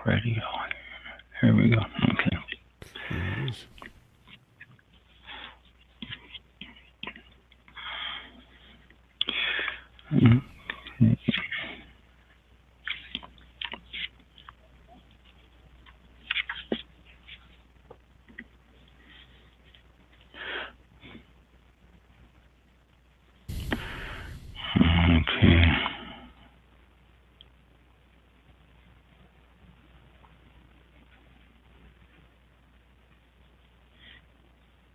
radio. Here we go. Okay. Okay. Okay.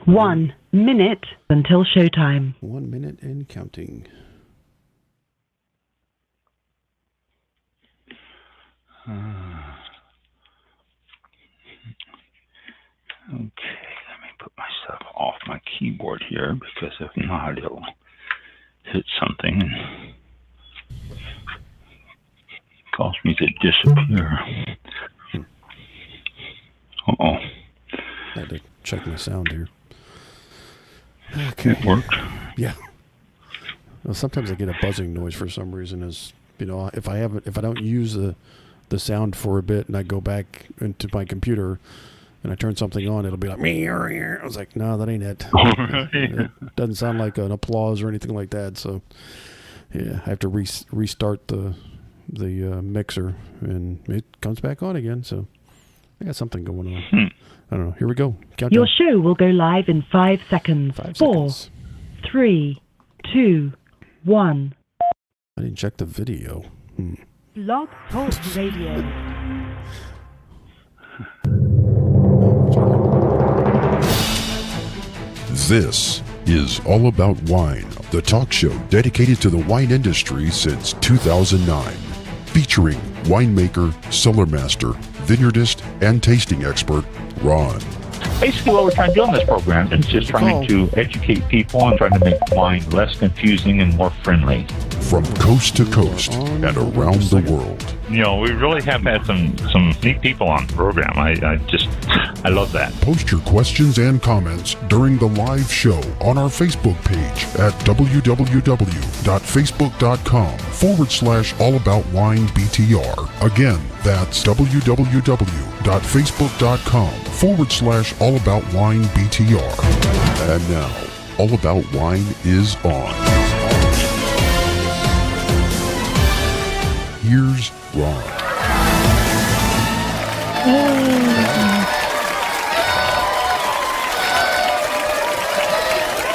1 minute until showtime. 1 minute and counting. Okay, let me put myself off my keyboard here, because if not, it'll hit something and cause me to disappear. Uh-oh. I had to check my sound here. Okay. It worked. Yeah. Well, sometimes I get a buzzing noise for some reason. As you know, if I don't use the sound for a bit, and I go back into my computer and I turn something on, it'll be like me. I was like, no, that ain't it. It doesn't sound like an applause or anything like that. So yeah, I have to restart the mixer, and it comes back on again. So I got something going on. I don't know. Here we go. Countdown. Your show will go live in 5 seconds. 5 4, seconds. 3, 2, 1. I didn't check the video. Blog Talk Radio. This is All About Wine, the talk show dedicated to the wine industry since 2009. Featuring winemaker, cellar master, vineyardist, and tasting expert, Ron. Basically, what we're trying to do on this program is just trying to educate people and trying to make wine less confusing and more friendly. From coast to coast and around the world. You know, we really have had some neat people on the program. I love that. Post your questions and comments during the live show on our Facebook page at www.facebook.com/allaboutwinebtr. Again, that's www.facebook.com/allaboutwinebtr. And now, All About Wine is on. Here's Ron.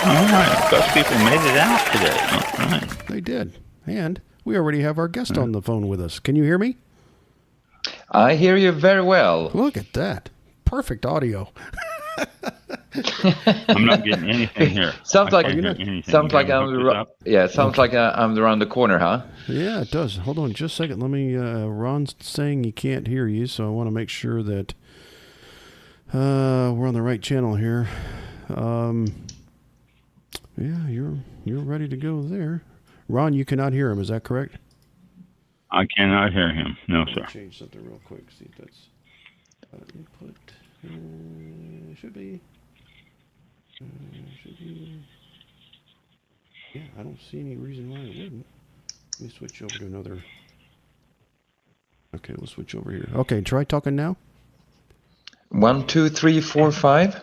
All right, those people made it out today. All right. They did. And we already have our guest on the phone with us. Can you hear me? I hear you very well. Look at that. Perfect audio. I'm not getting anything here. Sounds like I'm I'm around the corner, huh? Yeah, it does. Hold on just a second. Let me, Ron's saying he can't hear you, so I want to make sure that we're on the right channel here. Yeah, you're ready to go there. Ron, you cannot hear him, is that correct? I cannot hear him. No, sir. Change something real quick. See if that's input. Should be. Yeah, I don't see any reason why it wouldn't. Let me switch over to another. Okay, we'll switch over here. Okay, try talking now. 1, 2, 3, 4, 5.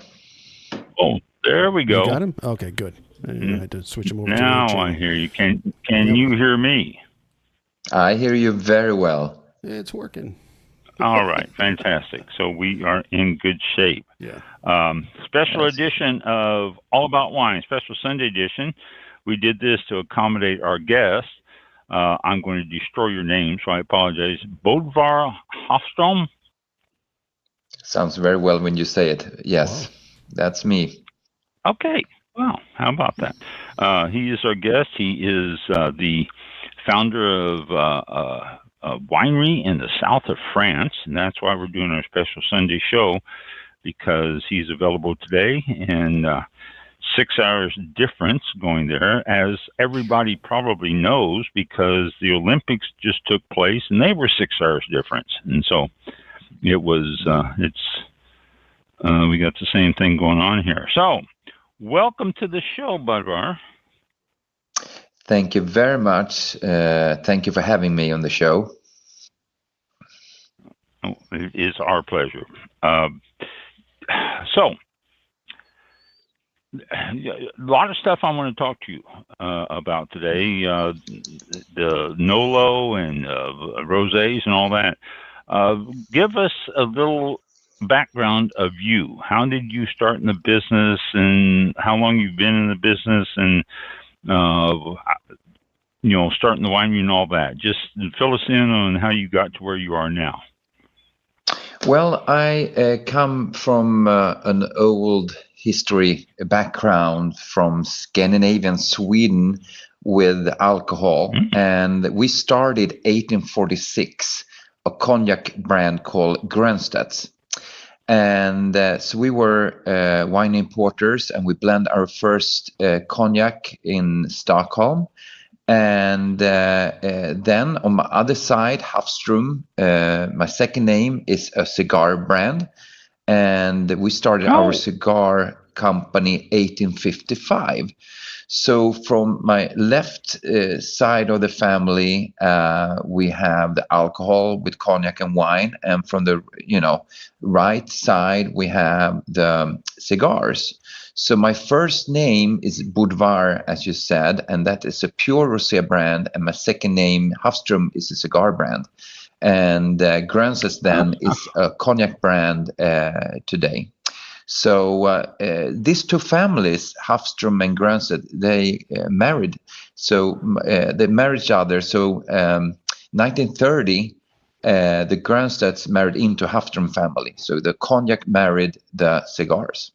Oh, there we go. You got him? Okay, good. I had to switch him over. Now to I hear you. Can you hear me? I hear you very well. It's working. All right, fantastic. So we are in good shape. Yeah. Special edition of All About Wine, special Sunday edition. We did this to accommodate our guests. I'm going to destroy your name, so I apologize. Bodvár Hafström. Sounds very well when you say it. Yes, That's me. Okay. Well, how about that? He is our guest. He is the founder of a winery in the south of France, and that's why we're doing our special Sunday show, because he's available today, and 6 hours difference going there, as everybody probably knows, because the Olympics just took place, and they were 6 hours difference, and so it was. We got the same thing going on here. So, welcome to the show, Bodvár. Thank you very much. Thank you for having me on the show. It is our pleasure. So, a lot of stuff I want to talk to you about today. The Nolo and Rosés and all that. Give us a little background of you. How did you start in the business, and how long you've been in the business, and starting the winery and all that. Just fill us in on how you got to where you are now. Well, I come from an old history background from Scandinavian Sweden with alcohol, and we started 1846 a cognac brand called Grönstedts. And so we were wine importers, and we blend our first cognac in Stockholm. And then on my other side, Hafström, my second name, is a cigar brand. And we started our cigar company 1855. So from my left side of the family, we have the alcohol with cognac and wine, and from the right side we have the cigars. So my first name is Bodvár, as you said, and that is a pure rosé brand, and my second name Hafström is a cigar brand, and Grönstedts then is a cognac brand today. So these two families, Hafström and Grönstedts, they married. So they married each other. So 1930, the Grönstedts married into Hafström family. So the cognac married the cigars.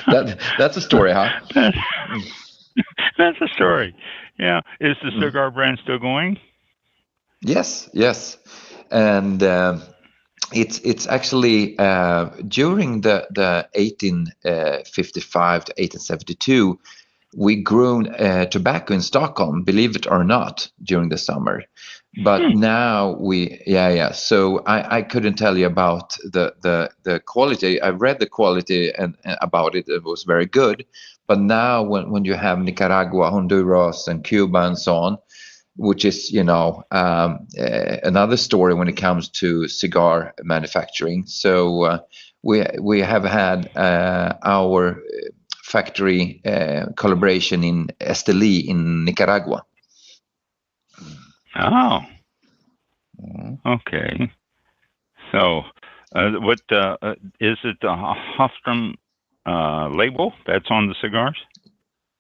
That's a story, huh? That's a story. Yeah. Is the cigar brand still going? Yes. And it's actually during the 1855 to 1872, we grew tobacco in Stockholm, believe it or not, during the summer. But now so I couldn't tell you about the quality. I read the quality and about it. It was very good. But now when you have Nicaragua, Honduras, and Cuba and so on, which is another story when it comes to cigar manufacturing. So we have had our factory collaboration in Esteli in Nicaragua. Oh, okay. So, what is it? The Hafström label that's on the cigars?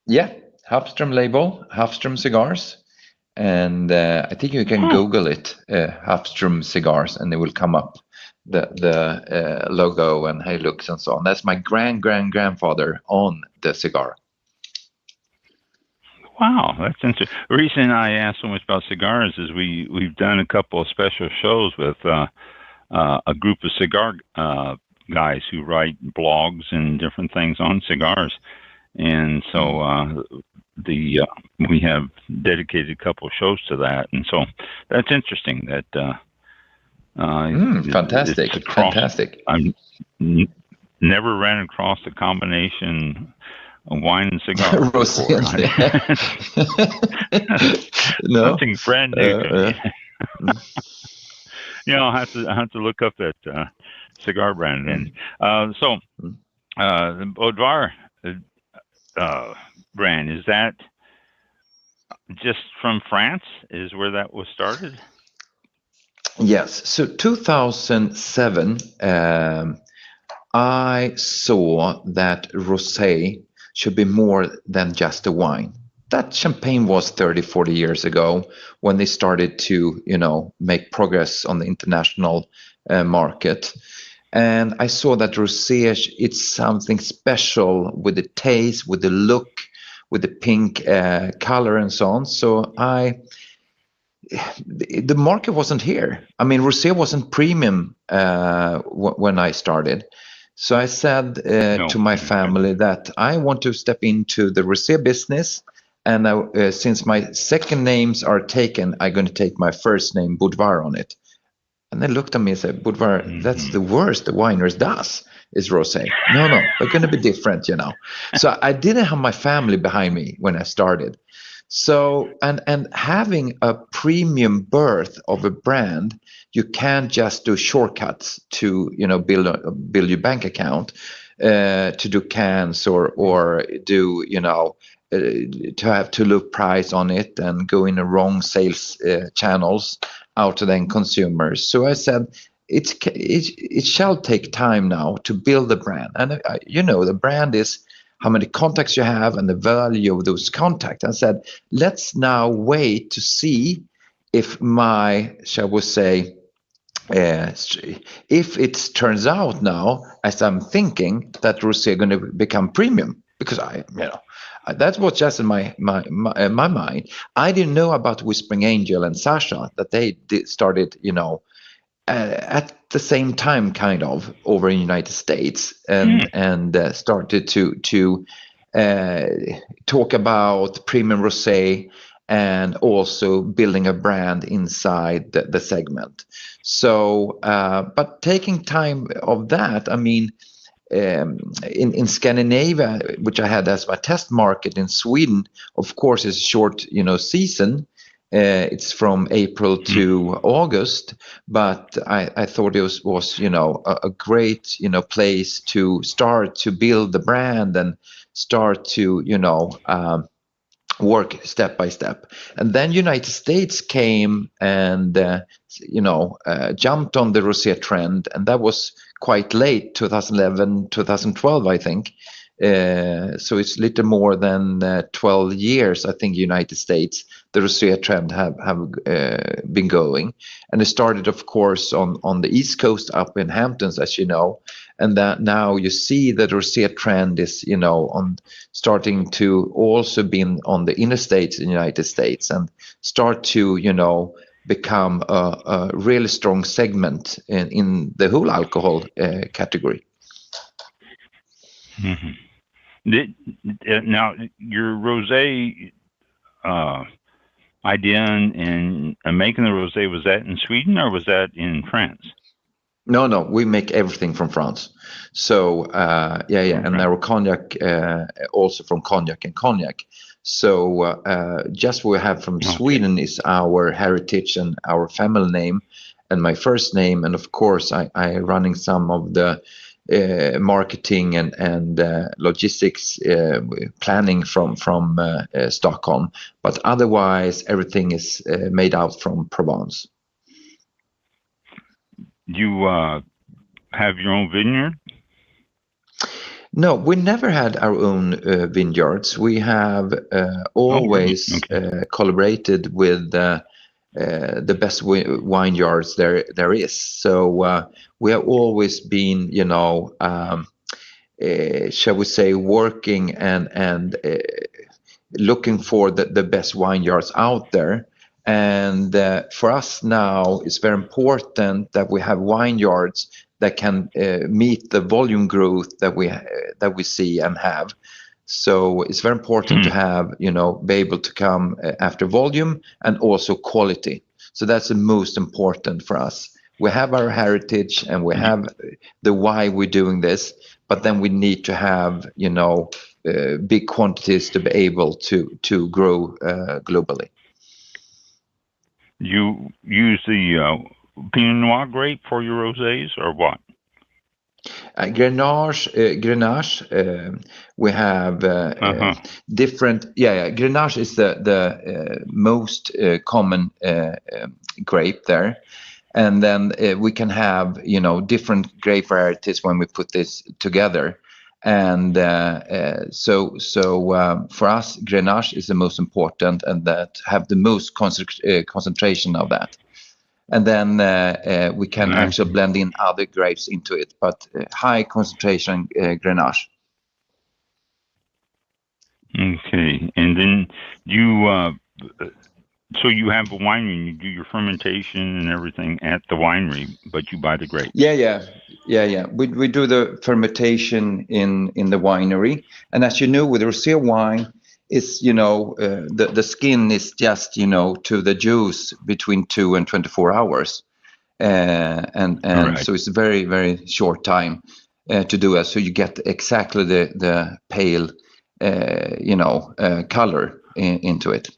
Yeah, Hafström label, Hafström cigars, and I think you can Google it, Hafström cigars, and it will come up the logo and how it looks and so on. That's my grandfather on the cigar. Wow, that's interesting. The reason I asked so much about cigars is we've done a couple of special shows with a group of cigar guys who write blogs and different things on cigars, and so we have dedicated a couple of shows to that, and so that's interesting. That fantastic. I've never ran across the combination. Wine and cigar. No, something brand new. I'll have to look up that cigar brand. And so the Bodvár brand, is that just from France? Is where that was started? Yes. So 2007, I saw that rosé should be more than just a wine. That champagne was 30, 40 years ago when they started to, make progress on the international market. And I saw that rosé, it's something special with the taste, with the look, with the pink color and so on. So the market wasn't here. I mean, rosé wasn't premium when I started. So I said to my family that I want to step into the rosé business, and since my second names are taken, I'm going to take my first name, Bodvár, on it. And they looked at me and said, Bodvár, that's the worst the wineries does, is rosé. No, we're going to be different, So I didn't have my family behind me when I started. So and having a premium birth of a brand, you can't just do shortcuts to build your bank account, to do cans or do to have to look price on it and go in the wrong sales channels out to then consumers. So I said it shall take time now to build the brand, and the brand is how many contacts you have and the value of those contacts. I said, let's now wait to see if shall we say, if it turns out now, as I'm thinking, that Rosé are going to become premium, because that was just in my mind. I didn't know about Whispering Angel and Sasha, that they started, at the same time, kind of, over in the United States, and started to talk about premium rosé and also building a brand inside the segment. So, but taking time of that, I mean, in Scandinavia, which I had as my test market in Sweden, of course, is a short, season. It's from April to August, but I thought it was a great place to start to build the brand and start to work step by step. And then United States came and jumped on the rosé trend, and that was quite late, 2011, 2012, I think. So it's little more than 12 years, I think, United States, the rosé trend have been going. And it started, of course, on the East Coast up in Hamptons, as you know, and that now you see that the rosé trend is, on starting to also be on the interstates in the United States and start to, become a really strong segment in the whole alcohol category. Mm-hmm. Now, your rosé idea and making the rosé, was that in Sweden or was that in France? No, we make everything from France. So and our cognac also from cognac and cognac. So just what we have from Sweden is our heritage and our family name and my first name, and of course I running some of the marketing and logistics planning from Stockholm, but otherwise everything is made out from Provence. You have your own vineyard? No, we never had our own vineyards. We have always collaborated with the best vineyards there is. So we have always been, shall we say, working and looking for the best vineyards out there. And for us now, it's very important that we have vineyards that can meet the volume growth that we see and have. So it's very important to have, be able to come after volume and also quality. So that's the most important for us. We have our heritage and we have the why we're doing this, but then we need to have, big quantities to be able to grow globally. You use the Pinot Noir grape for your rosés, or what? Grenache. We have different. Grenache is the most common grape there, and then we can have different grape varieties when we put this together. And so for us, Grenache is the most important, and that have the most concentration of that. And then we can actually blend in other grapes into it, but high concentration Grenache. Okay, and then you so you have a winery and you do your fermentation and everything at the winery, but you buy the grapes. Yeah. We do the fermentation in the winery, and as you know, with rosé wine, it's the skin is just to the juice between 2 and 24 hours, and so it's a very, very short time to do it. So you get exactly the pale color into it.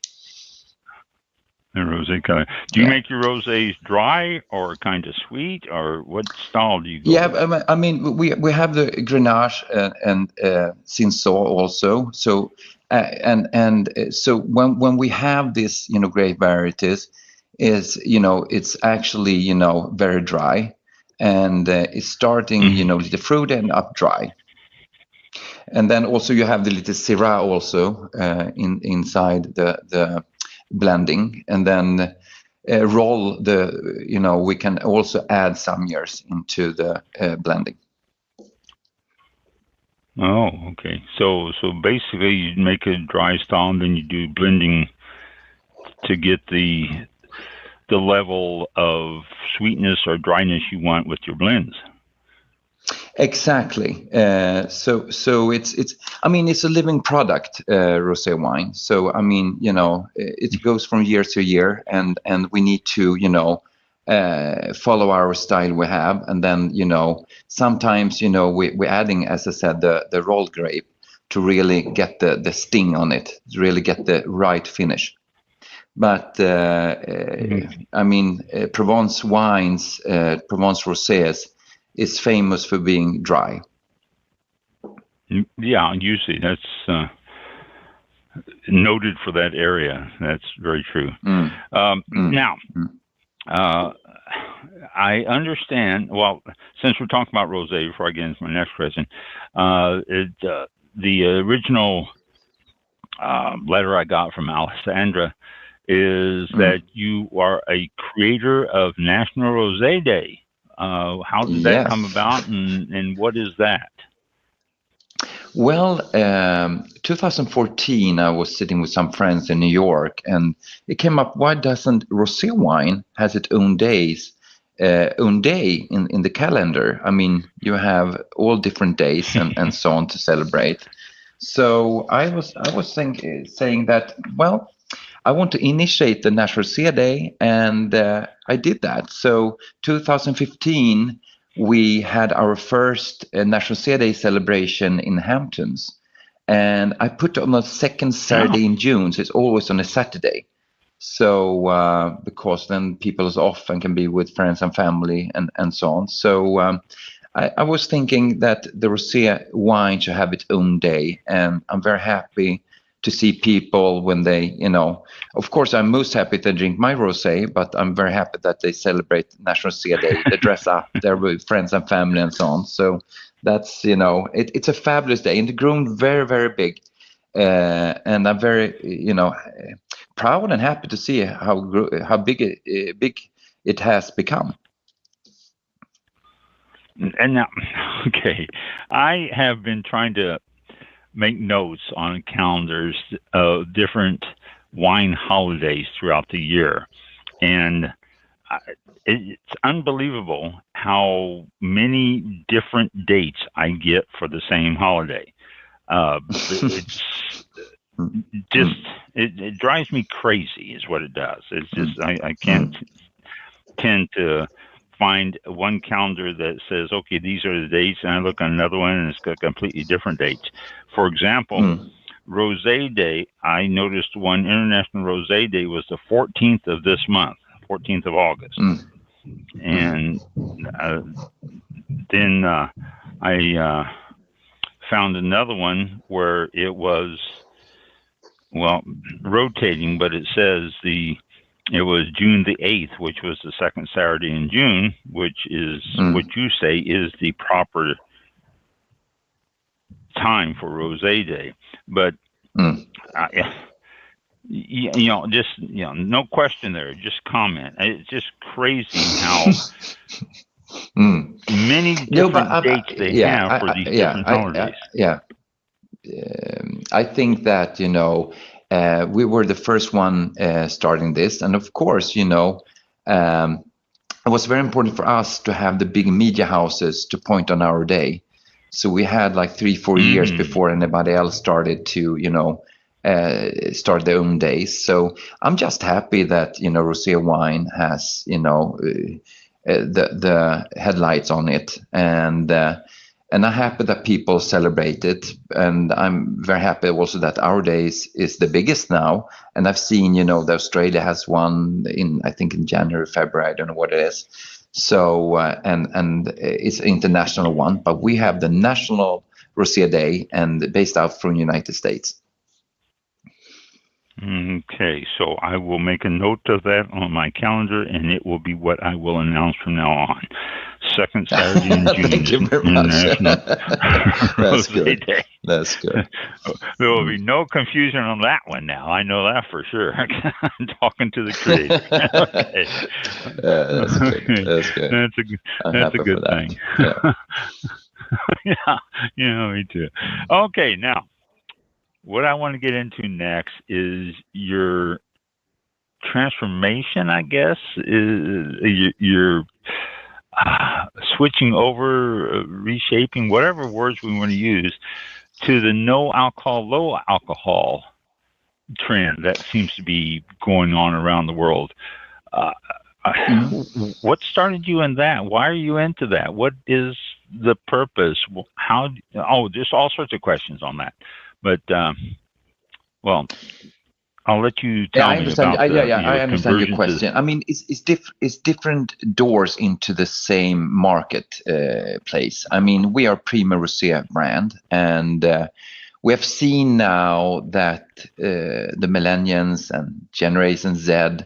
The rosé color. Do you Yeah. make your rosés dry or kind of sweet, or what style do you go Yeah, with? I mean, we have the Grenache and Cinsault also. So so when we have this, grape varieties, it's actually very dry, and it's starting little fruit and up dry, and then also you have the little Syrah also inside the blending, and then roll we can also add some years into the blending. Oh, okay. So basically, you make a dry style, and then you do blending to get the level of sweetness or dryness you want with your blends. Exactly. So it's I mean, it's a living product, rosé wine. So I mean, it goes from year to year, and we need to follow our style we have, and then sometimes we're adding, as I said, the rolled grape to really get the sting on it, to really get the right finish. But I mean, Provence wines, Provence rosés, is famous for being dry. Yeah, usually that's noted for that area. That's very true. Now, I understand. Well, since we're talking about rosé, before I get into my next question, the original letter I got from Alessandra is that you are a creator of National Rosé Day. How did that come about, and what is that? Well, 2014, I was sitting with some friends in New York, and it came up, why doesn't rosé wine has its own day in the calendar? I mean, you have all different days and so on to celebrate. So I was saying that, well, I want to initiate the National Rosé Day, and I did that. So 2015, we had our first National Rosé Day celebration in Hamptons, and I put on the second Saturday in June, so it's always on a Saturday. So because then people is off and can be with friends and family and so on. So I was thinking that the rosé wine should have its own day, and I'm very happy to see people when they, of course, I'm most happy to drink my rosé, but I'm very happy that they celebrate National Rosé Day. They dress up, they're with friends and family and so on. So that's, it's a fabulous day, and it's grown very, very big. And I'm very, proud and happy to see how big it has become. And now, okay, I have been trying to make notes on calendars of different wine holidays throughout the year, and it's unbelievable how many different dates I get for the same holiday. It's just it drives me crazy, is what it does. It's just I can't tend to find one calendar that says, okay, these are the dates, and I look on another one and it's got completely different dates. For example, Rosé Day, I noticed one International Rosé Day was the 14th of this month, 14th of August. And then I found another one where it was, rotating, but it says it was June the 8th, which was the second Saturday in June, which is what you say is the proper time for Rosé Day. But, no question there, just comment. It's just crazy how many different dates they have for these different holidays. I think that, we were the first one starting this. And of course, it was very important for us to have the big media houses to point on our day. So we had like 3-4 years before anybody else started to, start their own days. So I'm just happy that, rosé wine has, the headlights on it. And And I'm happy that people celebrate it. And I'm very happy also that our days is the biggest now. And I've seen, that Australia has one I think in January, February, I don't know what it is. So, and it's an international one, but we have the National Rosé Day and based out from United States. Okay, so I will make a note of that on my calendar, and it will be what I will announce from now on. Second Saturday in June. Thank you very much. That's good. Day. That's good. There will be no confusion on that one now. I know that for sure. I'm talking to the creator. Okay. That's good. That's good. That's a good thing. Yeah. Yeah, me too. Okay, now, what I want to get into next is your transformation, I guess, is your switching over, reshaping, whatever words we want to use, to the no alcohol, low alcohol trend that seems to be going on around the world. What started you in that? Why are you into that? What is the purpose? There's all sorts of questions on that. But, well, I'll let you tell me about I understand your question. I mean, it's different doors into the same market place. I mean, we are Prima Rosé brand, and we have seen now that the millennials and Generation Z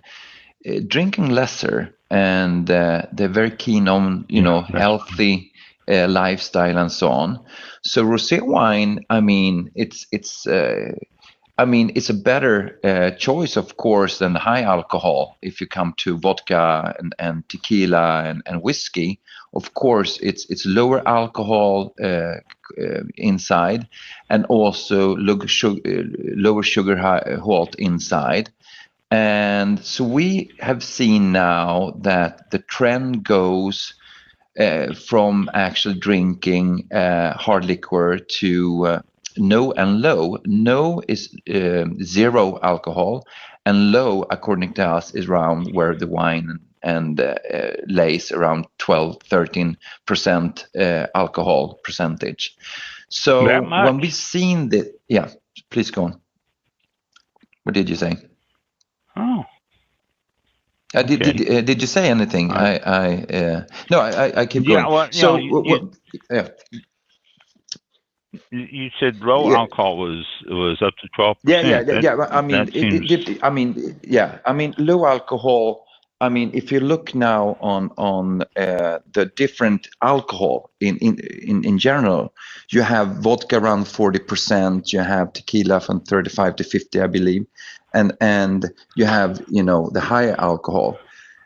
drinking lesser, and they're very keen on, healthy lifestyle and so on. So rosé wine, I mean, it's a better choice, of course, than high alcohol. If you come to vodka and tequila and whiskey, of course, it's lower alcohol inside, and also lower sugar halt inside. And so we have seen now that the trend goes from actually drinking hard liquor to no and low. No is 0 alcohol, and low, according to us, is around where the wine and lays around 12-13% alcohol percentage. So when we've seen please go on. What did you say? Oh. Did you say anything? I keep going. Well, you said low alcohol was up to 12%. I mean, low alcohol. I mean, if you look now on the different alcohol in general, you have vodka around 40%. You have tequila from 35 to 50, I believe, and you have the higher alcohol.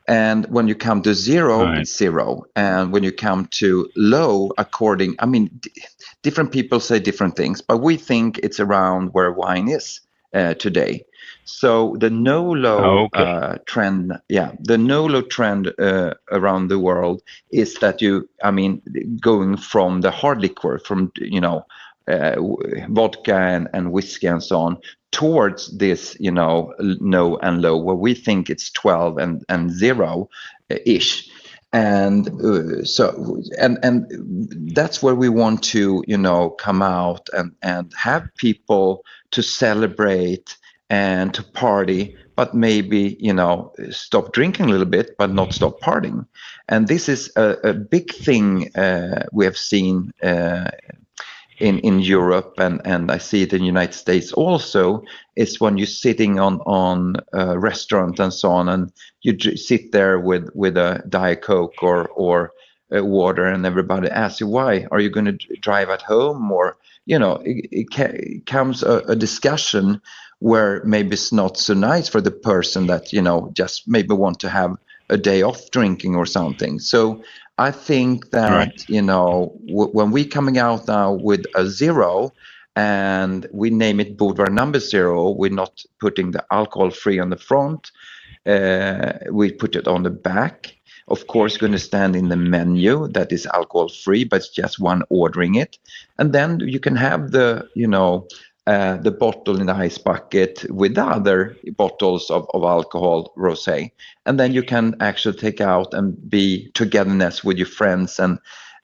And when you come to 0, it's 0. And when you come to low, different people say different things, but we think it's around where wine is today. So the no-low trend, the no-low trend around the world is that going from the hard liquor, from vodka and whiskey and so on, towards this, no and low, where we think it's 12 and 0 ish. And and that's where we want to, come out and have people to celebrate and to party, but maybe, stop drinking a little bit, but not stop partying. And this is a big thing we have seen in Europe, and I see it in the United States also, is when you're sitting on a restaurant and so on, and you sit there with a Diet Coke or water, and everybody asks you, why? Are you going to drive at home? Or, it comes a discussion where maybe it's not so nice for the person that, just maybe want to have a day off drinking or something. So I think that, when we're coming out now with a 0, and we name it Bodvár number 0, we're not putting the alcohol free on the front. We put it on the back. Of course, going to stand in the menu that is alcohol free, but it's just one ordering it. And then you can have the bottle in the ice bucket with the other bottles of alcohol rosé, and then you can actually take out and be togetherness with your friends and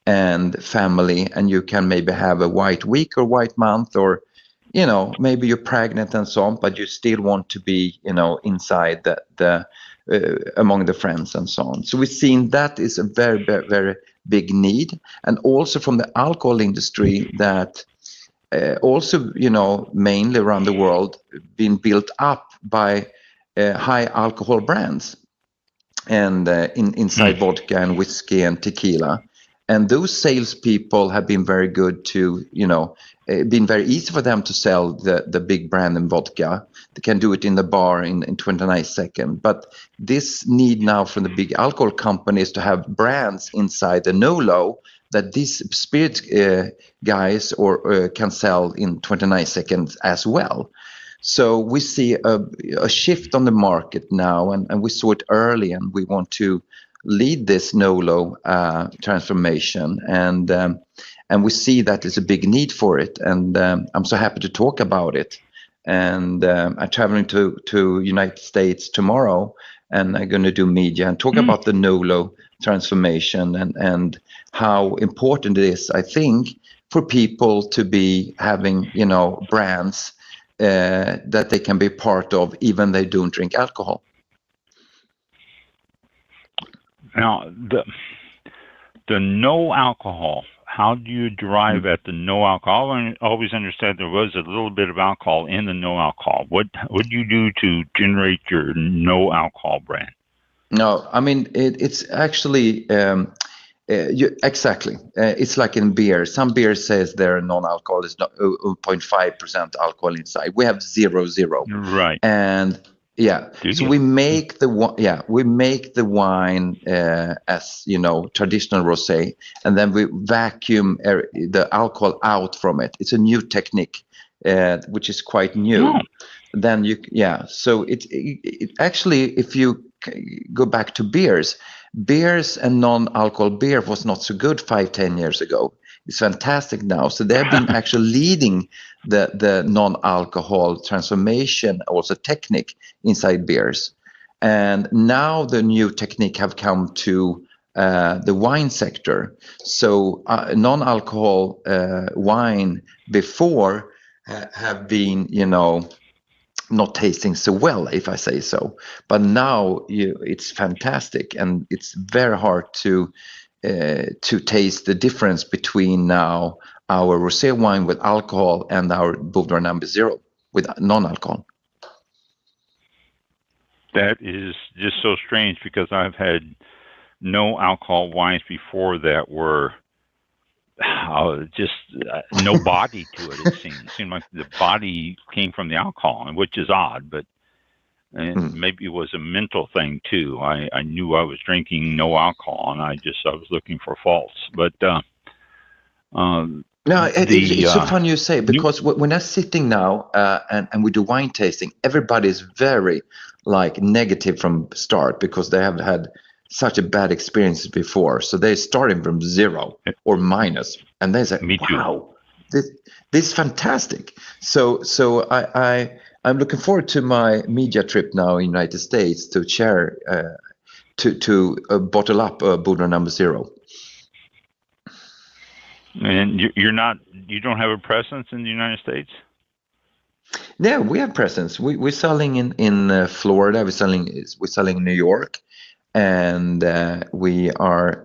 and family, and you can maybe have a white week or white month, or maybe you're pregnant and so on, but you still want to be inside the among the friends and so on. So we've seen that is a very, very, very big need, and also from the alcohol industry that also mainly around the world been built up by high alcohol brands and inside vodka and whiskey and tequila. And those salespeople have been very good to, been very easy for them to sell the big brand in vodka. They can do it in the bar in 29 seconds. But this need now from the big alcohol companies to have brands inside the no-low that these spirit guys or can sell in 29 seconds as well. So we see a shift on the market now, and we saw it early, and we want to lead this no-low transformation, and we see that there's a big need for it, and I'm so happy to talk about it. And I'm traveling to United States tomorrow, and I'm going to do media and talk about the no-low transformation and how important it is, I think, for people to be having brands that they can be part of, even they don't drink alcohol. Now, the no alcohol, how do you derive at the no alcohol? I always understood there was a little bit of alcohol in the no alcohol. What do you do to generate your no alcohol brand? No, I mean, it's actually, exactly. It's like in beer. Some beer says they're non-alcohol, is not 0.5% alcohol inside. We have 0.0. Right. And yeah, so we make the wine as traditional rosé, and then we vacuum the alcohol out from it. It's a new technique, which is quite new. Oh. Then so it actually, if you go back to beers and non-alcohol beer was not so good 5-10 years ago. It's fantastic now. So they've been actually leading the non-alcohol transformation, also technique inside beers. And now the new technique have come to the wine sector. So non-alcohol wine before have been, not tasting so well, if I say so. But now it's fantastic, and it's very hard to taste the difference between now our rosé wine with alcohol and our Bodvár No. 0 with non-alcohol. That is just so strange, because I've had no alcohol wines before that were just no body to it. It seemed like the body came from the alcohol, which is odd, but maybe it was a mental thing too. I knew I was drinking no alcohol, and I was looking for faults. But it's so funny you say, because when I'm sitting now and we do wine tasting, everybody is very negative from start, because they have had such a bad experience before. So they're starting from 0 or minus, and they say, wow, this is fantastic. So I'm looking forward to my media trip now in the United States to share, to bottle up Bodvár No. 0. And you don't have a presence in the United States? Yeah, we have presence. We're selling in Florida. We're selling in New York. And we are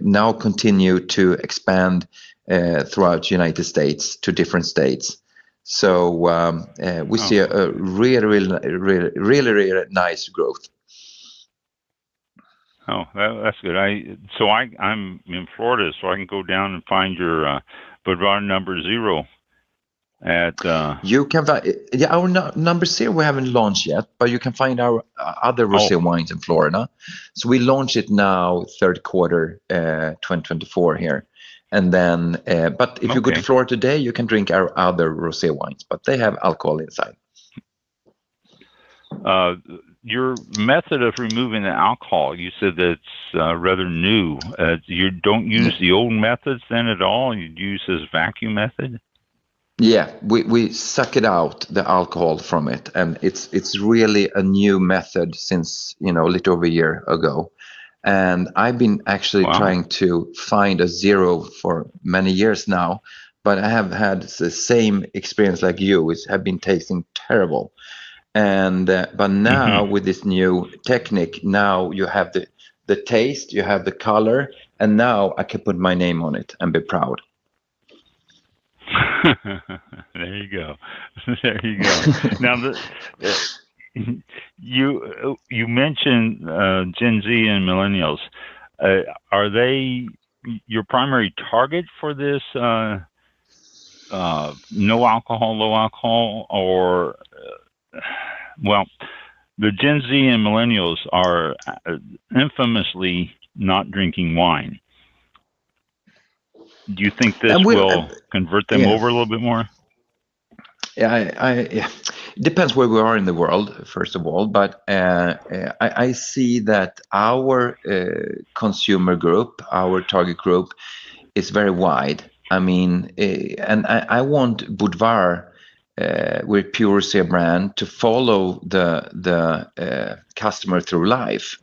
now continue to expand throughout the United States to different states. So we see a really nice growth. Oh, that's good. I'm in Florida, so I can go down and find your Bodvár No. 0. You can find our No. 0 we haven't launched yet, but you can find our other rosé wines in Florida. So we launch it now third quarter 2024 here, and then but if you go to Florida today, you can drink our other rosé wines, but they have alcohol inside. Your method of removing the alcohol, you said that's rather new. You don't use the old methods then at all? You use this vacuum method? Yeah, we suck it out, the alcohol from it, and it's really a new method since a little over a year ago, And I've been actually trying to find a zero for many years now, but I have had the same experience like you. It have been tasting terrible. And but now with this new technique, now you have the taste, you have the color, and now I can put my name on it and be proud. There you go. There you go. Now, you mentioned Gen Z and millennials. Are they your primary target for this no alcohol, low alcohol, or well, the Gen Z and millennials are infamously not drinking wine. Do you think this will convert them over a little bit more? Yeah, it depends where we are in the world, first of all. But I see that our consumer group, our target group, is very wide. I mean, and I want Bodvár, with Pure Zero brand, to follow the customer through life.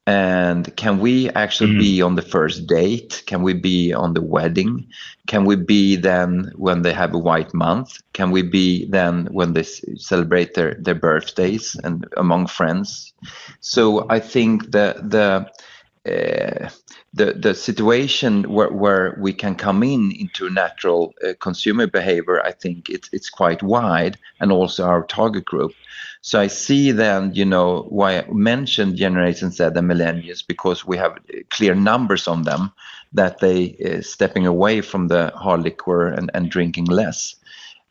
And can we actually be on the first date? Can we be on the wedding? Can we be then when they have a white month? Can we be then when they celebrate their birthdays and among friends? So I think the situation where we can come into natural consumer behavior, I think it's quite wide, and also our target group. So I see then, why I mentioned Generation Z and millennials, because we have clear numbers on them that they stepping away from the hard liquor and drinking less.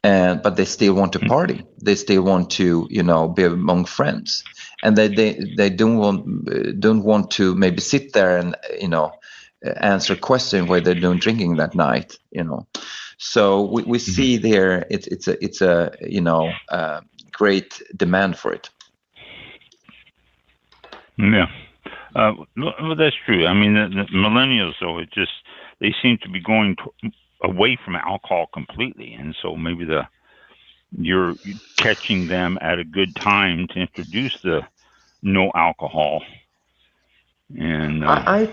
But they still want to party. They still want to, be among friends, and they don't want to maybe sit there and answer a question why they're doing drinking that night. So we see there it's a great demand for it. Yeah, well, that's true. I mean, the millennials, though, they seem to be going away from alcohol completely, and so maybe you're catching them at a good time to introduce the no alcohol. And I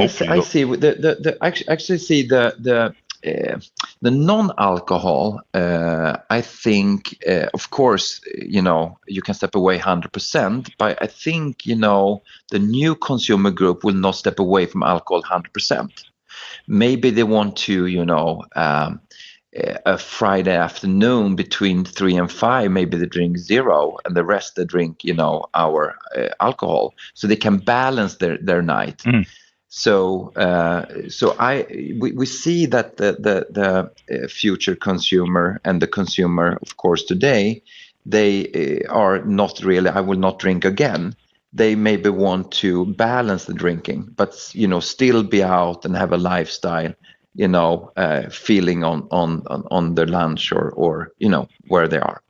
see actually see the non-alcohol. I think, of course, you can step away 100%, but I think the new consumer group will not step away from alcohol 100%. Maybe they want to, a Friday afternoon between 3 and 5, maybe they drink 0, and the rest they drink, our alcohol, so they can balance their night. So we see that the future consumer and the consumer, of course, today, they are not really, I will not drink again. They maybe want to balance the drinking, but still be out and have a lifestyle, feeling on their lunch or where they are.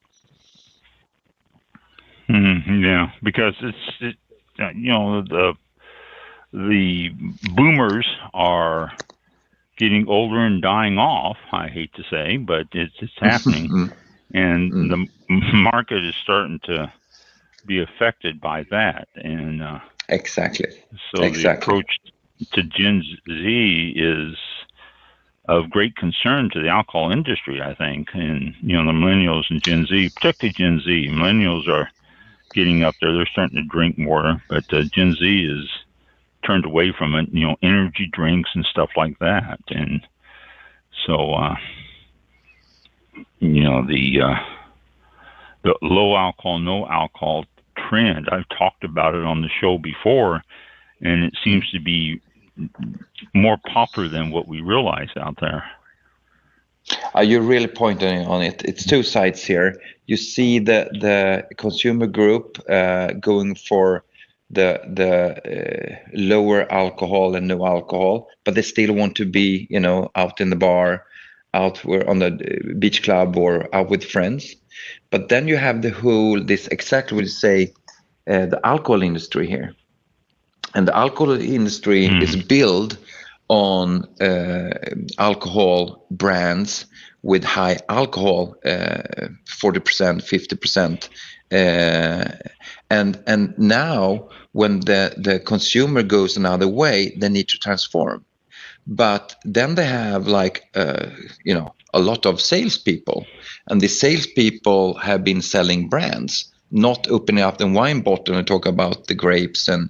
Yeah, because the boomers are getting older and dying off. I hate to say, but it's happening, and the market is starting to be affected by that. And exactly. So the approach to Gen Z is of great concern to the alcohol industry, I think. And the millennials and Gen Z, particularly Gen Z, millennials are getting up there. They're starting to drink more, but Gen Z is turned away from it, energy drinks and stuff like that. And so, the low alcohol, no alcohol trend, I've talked about it on the show before, and it seems to be more popular than what we realize out there. You're really pointing on it. It's two sides here. You see the consumer group going for the lower alcohol and no alcohol, but they still want to be, out in the bar, out on the beach club or out with friends. But then you have the alcohol industry here. And the alcohol industry is built on alcohol brands with high alcohol, 40%, 50%. And now when the consumer goes another way, they need to transform. But then they have a lot of salespeople, and the salespeople have been selling brands, not opening up the wine bottle and talk about the grapes and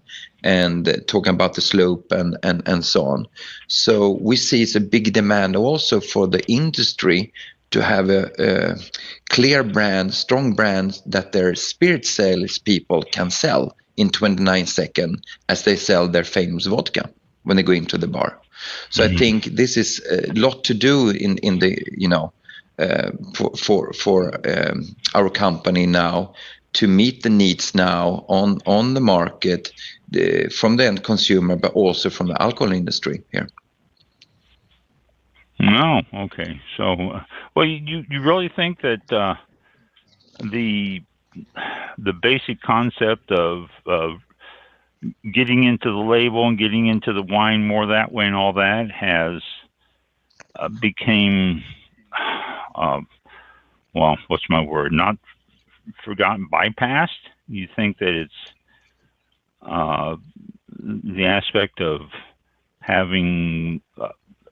talking about the slope and so on. So we see it's a big demand also for the industry to have a clear brand, strong brand that their spirit sales people can sell in 29 seconds as they sell their famous vodka when they go into the bar. So I think this is a lot to do in the for our company now to meet the needs now on the market from the end consumer, but also from the alcohol industry here. No, okay. So, well, you really think that the basic concept of getting into the label and getting into the wine more that way and all that has became, well, what's my word? Not forgotten, bypassed? You think that it's the aspect of having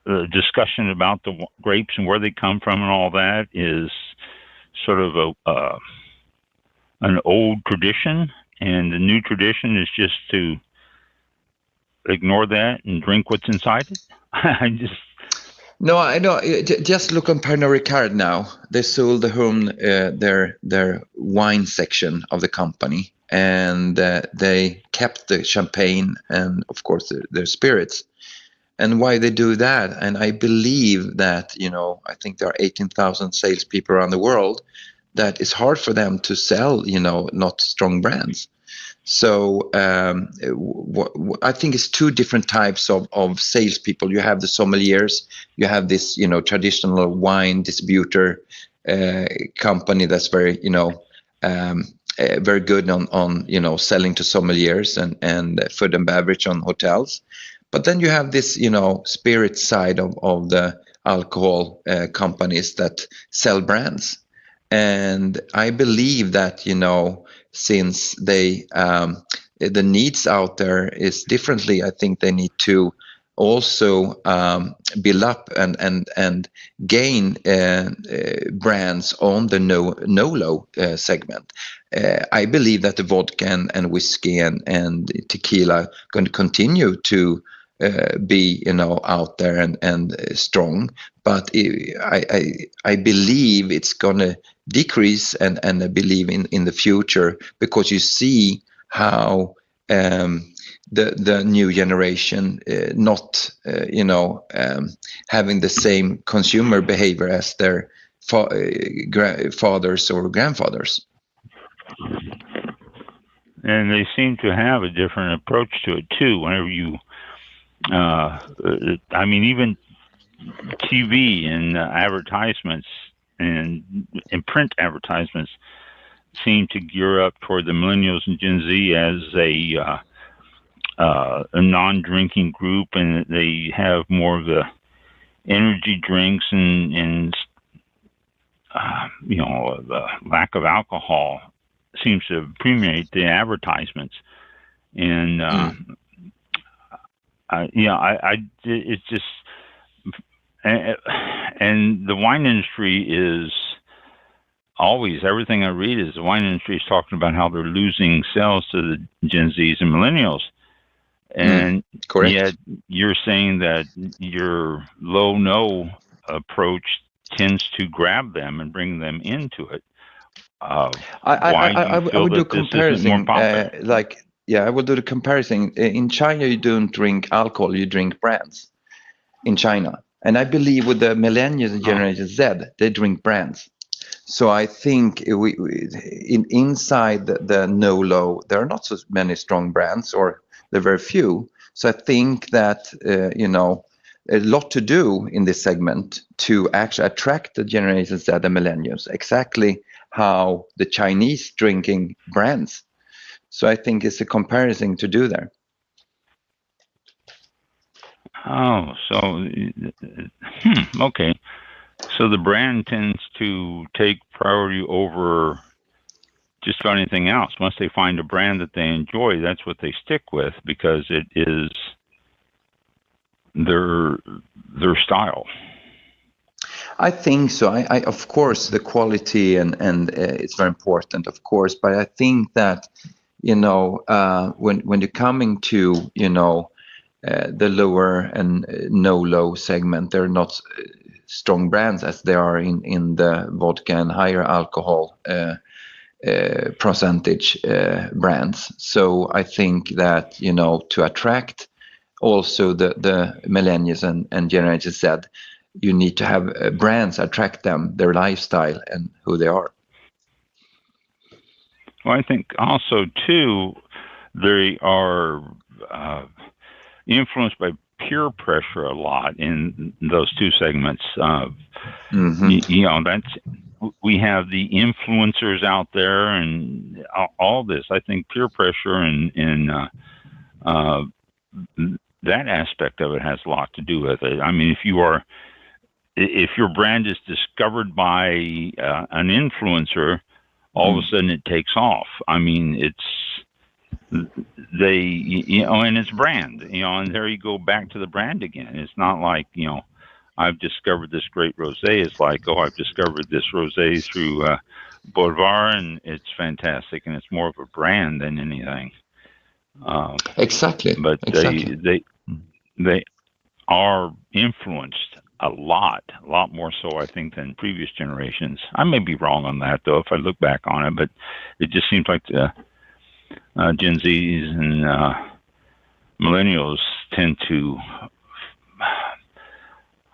a discussion about the grapes and where they come from and all that is sort of an old tradition, and the new tradition is just to ignore that and drink what's inside it? No, I know. Just look on Pernod Ricard now. They sold their wine section of the company, and they kept the champagne and, of course, their spirits. And why they do that? And I believe that, I think there are 18,000 salespeople around the world, that it's hard for them to sell, not strong brands. So I think it's two different types of salespeople. You have the sommeliers, you have this, traditional wine distributor company that's very, very good on selling to sommeliers and food and beverage on hotels. But then you have this, spirit side of the alcohol companies that sell brands. And I believe that, since they the needs out there is differently, I think they need to also build up and gain brands on the no-low segment. I believe that the vodka and whiskey and tequila are going to continue to be out there and strong, but I believe it's gonna decrease, and I believe in the future, because you see how the new generation not having the same consumer behavior as their fathers or grandfathers. And they seem to have a different approach to it too. Whenever you even TV and advertisements and print advertisements seem to gear up toward the millennials and Gen Z as a non-drinking group, and they have more of the energy drinks and the lack of alcohol seems to permeate the advertisements. And it's just, and the wine industry is always, everything I read is the wine industry is talking about how they're losing sales to the Gen Zs and millennials. And yet you're saying that your low-no approach tends to grab them and bring them into it. I would do comparison. I will do the comparison. In China, you don't drink alcohol; you drink brands. In China, and I believe with the millennials and Generation Z, they drink brands. So I think inside the no-low, there are not so many strong brands, or there are very few. So I think that a lot to do in this segment to actually attract the Generation Z and millennials. Exactly how the Chinese drinking brands. So I think it's a comparison to do there. Oh, so okay. So the brand tends to take priority over just about anything else. Once they find a brand that they enjoy, that's what they stick with because it is their style. I think so. I of course, the quality and it's very important, of course. But I think that when you're coming to the lower and no low segment, they're not strong brands as they are in the vodka and higher alcohol percentage brands. So I think that to attract also the millennials and Generation Z, you need to have brands attract them, their lifestyle and who they are. Well, I think also too they are influenced by peer pressure a lot in those two segments. That's we have the influencers out there and all this. I think peer pressure and that aspect of it has a lot to do with it. I mean, if your brand is discovered by an influencer, all of a sudden it takes off. I mean, and it's brand, and there you go back to the brand again. It's not like, I've discovered this great rosé. It's like, I've discovered this rosé through Bodvár, and it's fantastic, and it's more of a brand than anything. Exactly. But exactly. They are influenced a lot more so, I think, than previous generations. I may be wrong on that, though, if I look back on it, but it just seems like the Gen Zs and millennials tend to,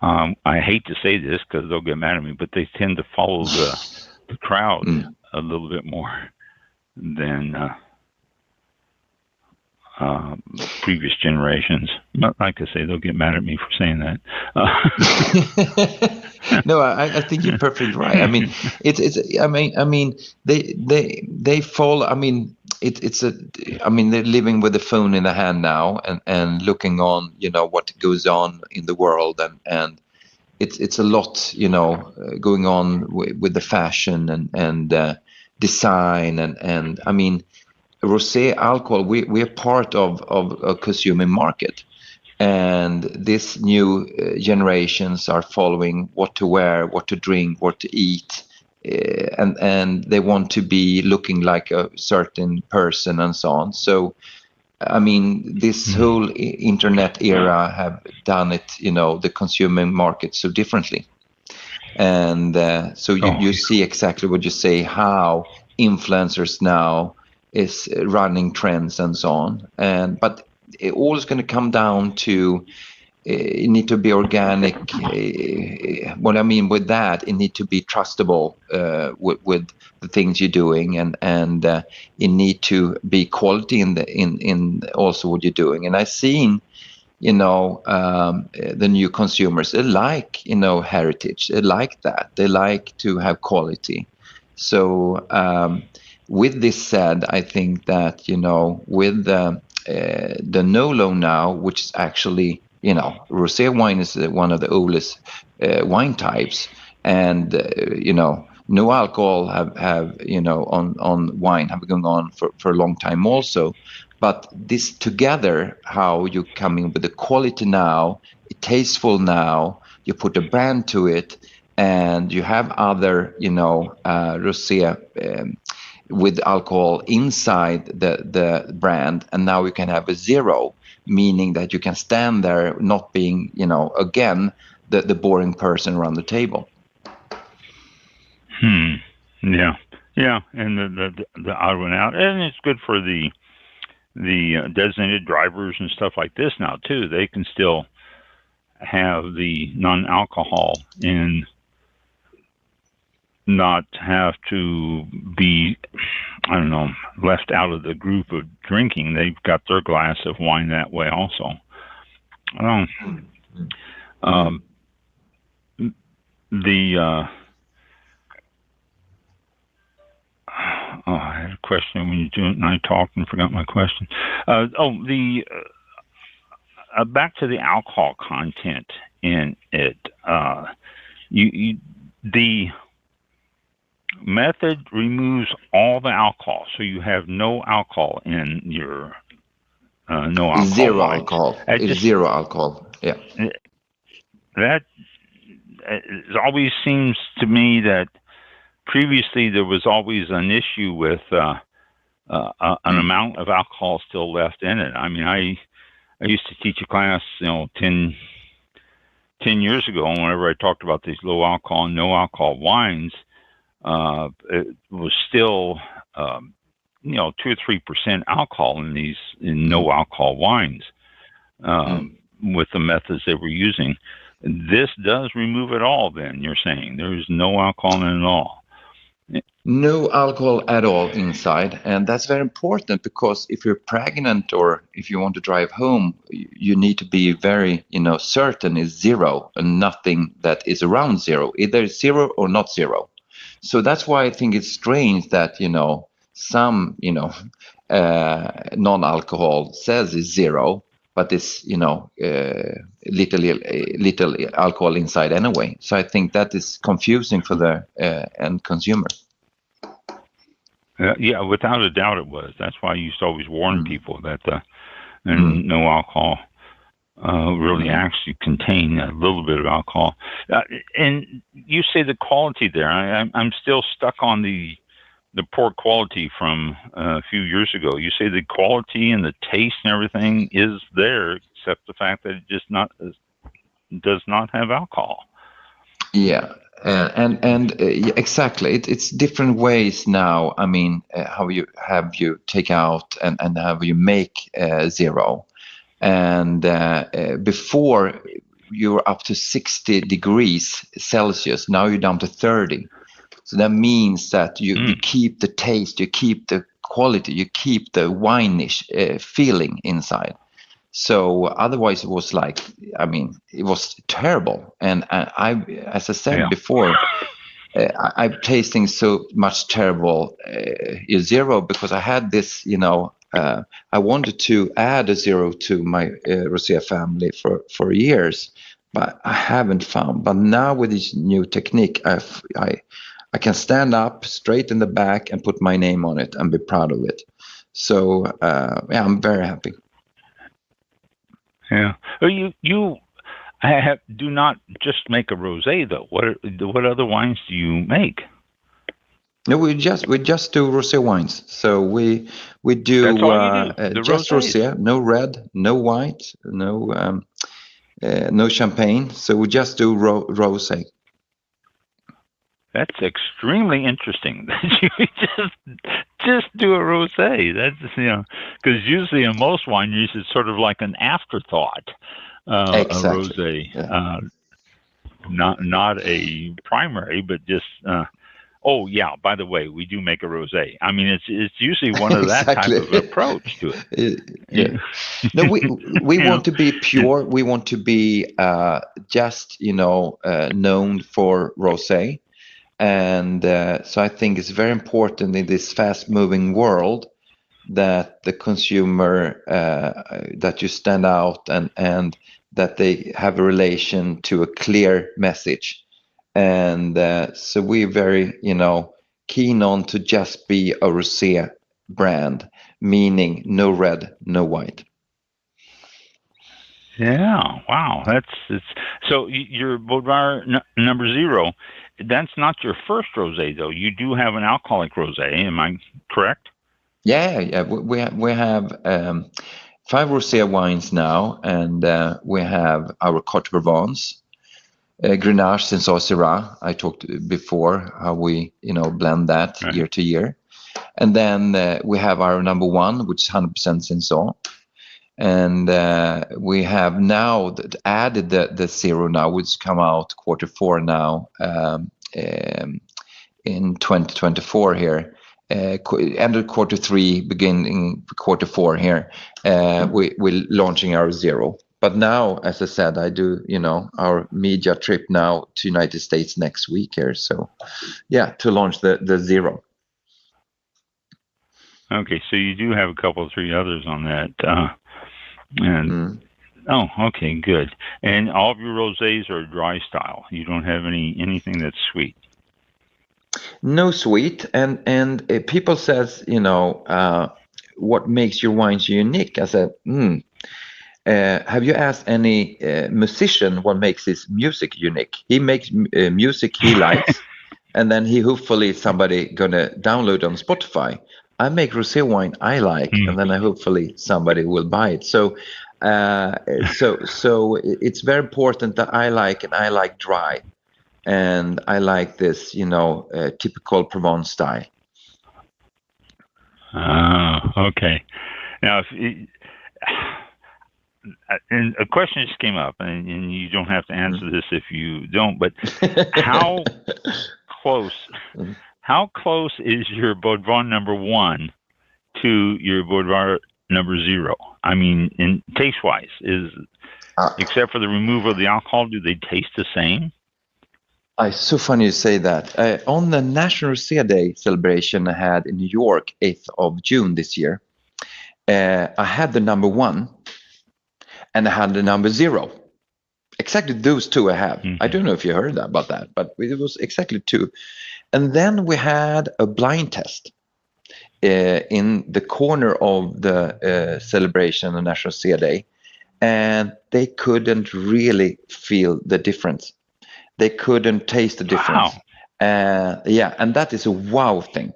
I hate to say this because they'll get mad at me, but they tend to follow the crowd a little bit more than previous generations. Like I say, they'll get mad at me for saying that. No, I think you're perfectly right. I mean, they follow. I mean, they're living with the phone in the hand now and looking on, what goes on in the world, and it's a lot, going on with the fashion and design and I mean. Rosé alcohol, we're part of a consuming market, and these new generations are following what to wear, what to drink, what to eat, and they want to be looking like a certain person and so on. So, I mean, this whole internet era have done it, the consuming market so differently, and so you see exactly what you say, how influencers now is running trends and so on, but it all is going to come down to you need to be organic. What I mean with that, it need to be trustable with the things you're doing, and you need to be quality in also what you're doing. And I've seen the new consumers, they like heritage, they like that, they like to have quality. So with this said, I think that, with the no-low now, which is actually, rosé wine is one of the oldest wine types, and, no alcohol have on wine have been going on for a long time also. But this together, how you come in with the quality now, tasteful now, you put a brand to it, and you have other, rosé with alcohol inside the brand, and now you can have a zero, meaning that you can stand there not being, again, the boring person around the table. Yeah, and the odd one out, and it's good for the designated drivers and stuff like this now too. They can still have the non-alcohol and not have to be, left out of the group of drinking. They've got their glass of wine that way also. I had a question when you do it, and I talked and forgot my question. back to the alcohol content in it. The method removes all the alcohol, so you have no alcohol in your no alcohol. Zero wine. alcohol. It's zero alcohol. Yeah. That it always seems to me that previously there was always an issue with an amount of alcohol still left in it. I mean, I used to teach a class, 10 years ago, and whenever I talked about these low alcohol and no alcohol wines, it was still 2 or 3% alcohol in no alcohol wines with the methods they were using. This does remove it all. Then you're saying there is no alcohol in it at all. No alcohol at all inside, and that's very important because if you're pregnant or if you want to drive home, you need to be very, certain it's zero and nothing that is around zero, either zero or not zero. So that's why I think it's strange that some non-alcohol says it's zero, but it's little alcohol inside anyway. So I think that is confusing for the end consumer. Yeah, without a doubt it was. That's why I used to always warn people that no alcohol really actually contain a little bit of alcohol. And you say the quality there. I'm still stuck on the poor quality from a few years ago. You say the quality and the taste and everything is there, except the fact that it just does not have alcohol. Yeah. Exactly, it's different ways now. I mean, how you take out and how you make zero, and before you were up to 60 degrees Celsius. Now you're down to 30. So that means that you keep the taste, you keep the quality, you keep the wine-ish feeling inside. So otherwise it was it was terrible. And I as I said before, I'm tasting so much terrible zero because I had this, I wanted to add a zero to my Rosé family for years, but I haven't found. But now with this new technique, I can stand up straight in the back and put my name on it and be proud of it. So I'm very happy. Yeah. You do not just make a rosé though. What other wines do you make? No, we just do rosé wines. So we do, that's all you do. Just rosé, no red, no white, no champagne. So we just do rosé. That's extremely interesting that you just do a rosé. That's because usually in most wineries it's sort of like an afterthought. Exactly. A rosé, not a primary, but just. Oh yeah. By the way, we do make a rosé. I mean, it's usually one of that type of approach to it. Yeah. No, we want to be pure. We want to be just known for rosé. And so I think it's very important in this fast-moving world that the consumer, that you stand out and that they have a relation to a clear message. And so we're very, keen on to just be a rosé brand, meaning no red, no white. Yeah, wow, it's so your Bodvár number 0. That's not your first rosé, though. You do have an alcoholic rosé. Am I correct? Yeah. We have 5 rosé wines now, and we have our Côte Provence, Grenache, Cinsault, Syrah. I talked before how we blend that year to year, and then we have our number 1, which is 100% Cinsault. And we have now added the 0 now, which come out Q4 now in 2024 here. End of Q3, beginning Q4 here. We're launching our 0. But now, as I said, I do our media trip now to United States next week here. So to launch the 0. Okay, so you do have a couple of 3 others on that. And Oh, okay, good. And all of your rosés are dry style. You don't have anything that's sweet. No sweet, and people says, what makes your wines unique? I said, have you asked any musician what makes his music unique? He makes music he likes, and then hopefully somebody gonna download on Spotify. I make rosé wine I like, and then hopefully somebody will buy it. So it's very important that I like dry, and I like this, typical Provence style. Okay. Now, and a question just came up, and you don't have to answer this if you don't, but how close is your Bodvár number 1 to your Bodvár number 0? I mean, in taste-wise, except for the removal of the alcohol, do they taste the same? It's so funny you say that. On the National Rosé Day celebration I had in New York, 8th of June this year, I had the number 1 and I had the number 0. Exactly those two I have. I don't know if you heard about that, but it was exactly 2. And then we had a blind test in the corner of the celebration on National Rosé Day, and they couldn't really feel the difference. They couldn't taste the difference. Wow. And that is a wow thing.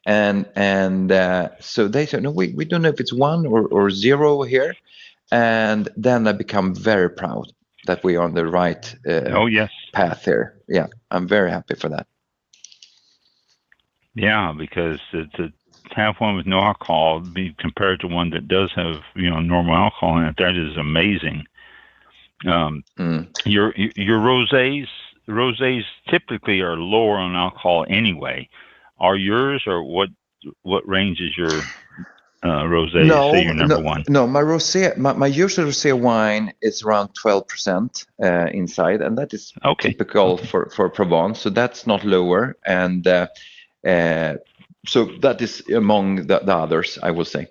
And so they said, no, we don't know if it's 1 or 0 here. And then I become very proud that we are on the right path here. Yeah, I'm very happy for that. Yeah, because to have one with no alcohol be compared to one that does have normal alcohol in it, that is amazing. Your rosés typically are lower on alcohol anyway. Are yours, or what range is your rosé? Say your number 1. No, my rosé, my usual rosé wine is around 12% inside, and that is typical for Provence. So that's not lower, and so that is among the others, I will say.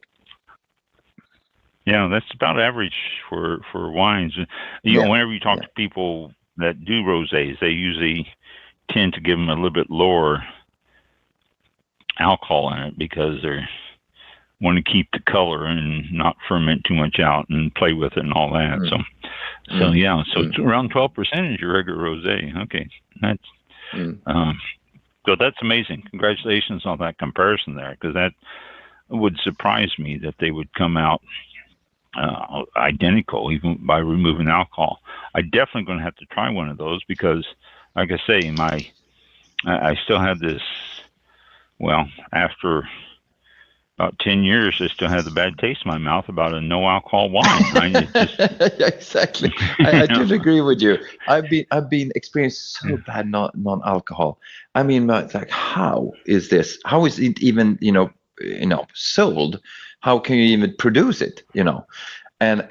Yeah, that's about average for wines. Whenever you talk to people that do rosés, they usually tend to give them a little bit lower alcohol in it because they want to keep the color and not ferment too much out and play with it and all that. So it's around 12% is your regular rosé. Okay, that's so that's amazing. Congratulations on that comparison there, because that would surprise me that they would come out identical even by removing alcohol. I definitely going to have to try one of those because, like I say, I still have this. Well, after about 10 years, I still have the bad taste in my mouth about a no alcohol wine. Exactly. I do agree with you. I've been experienced so bad non-alcohol. I mean, it's like, how is this? How is it even sold? How can you even produce it? And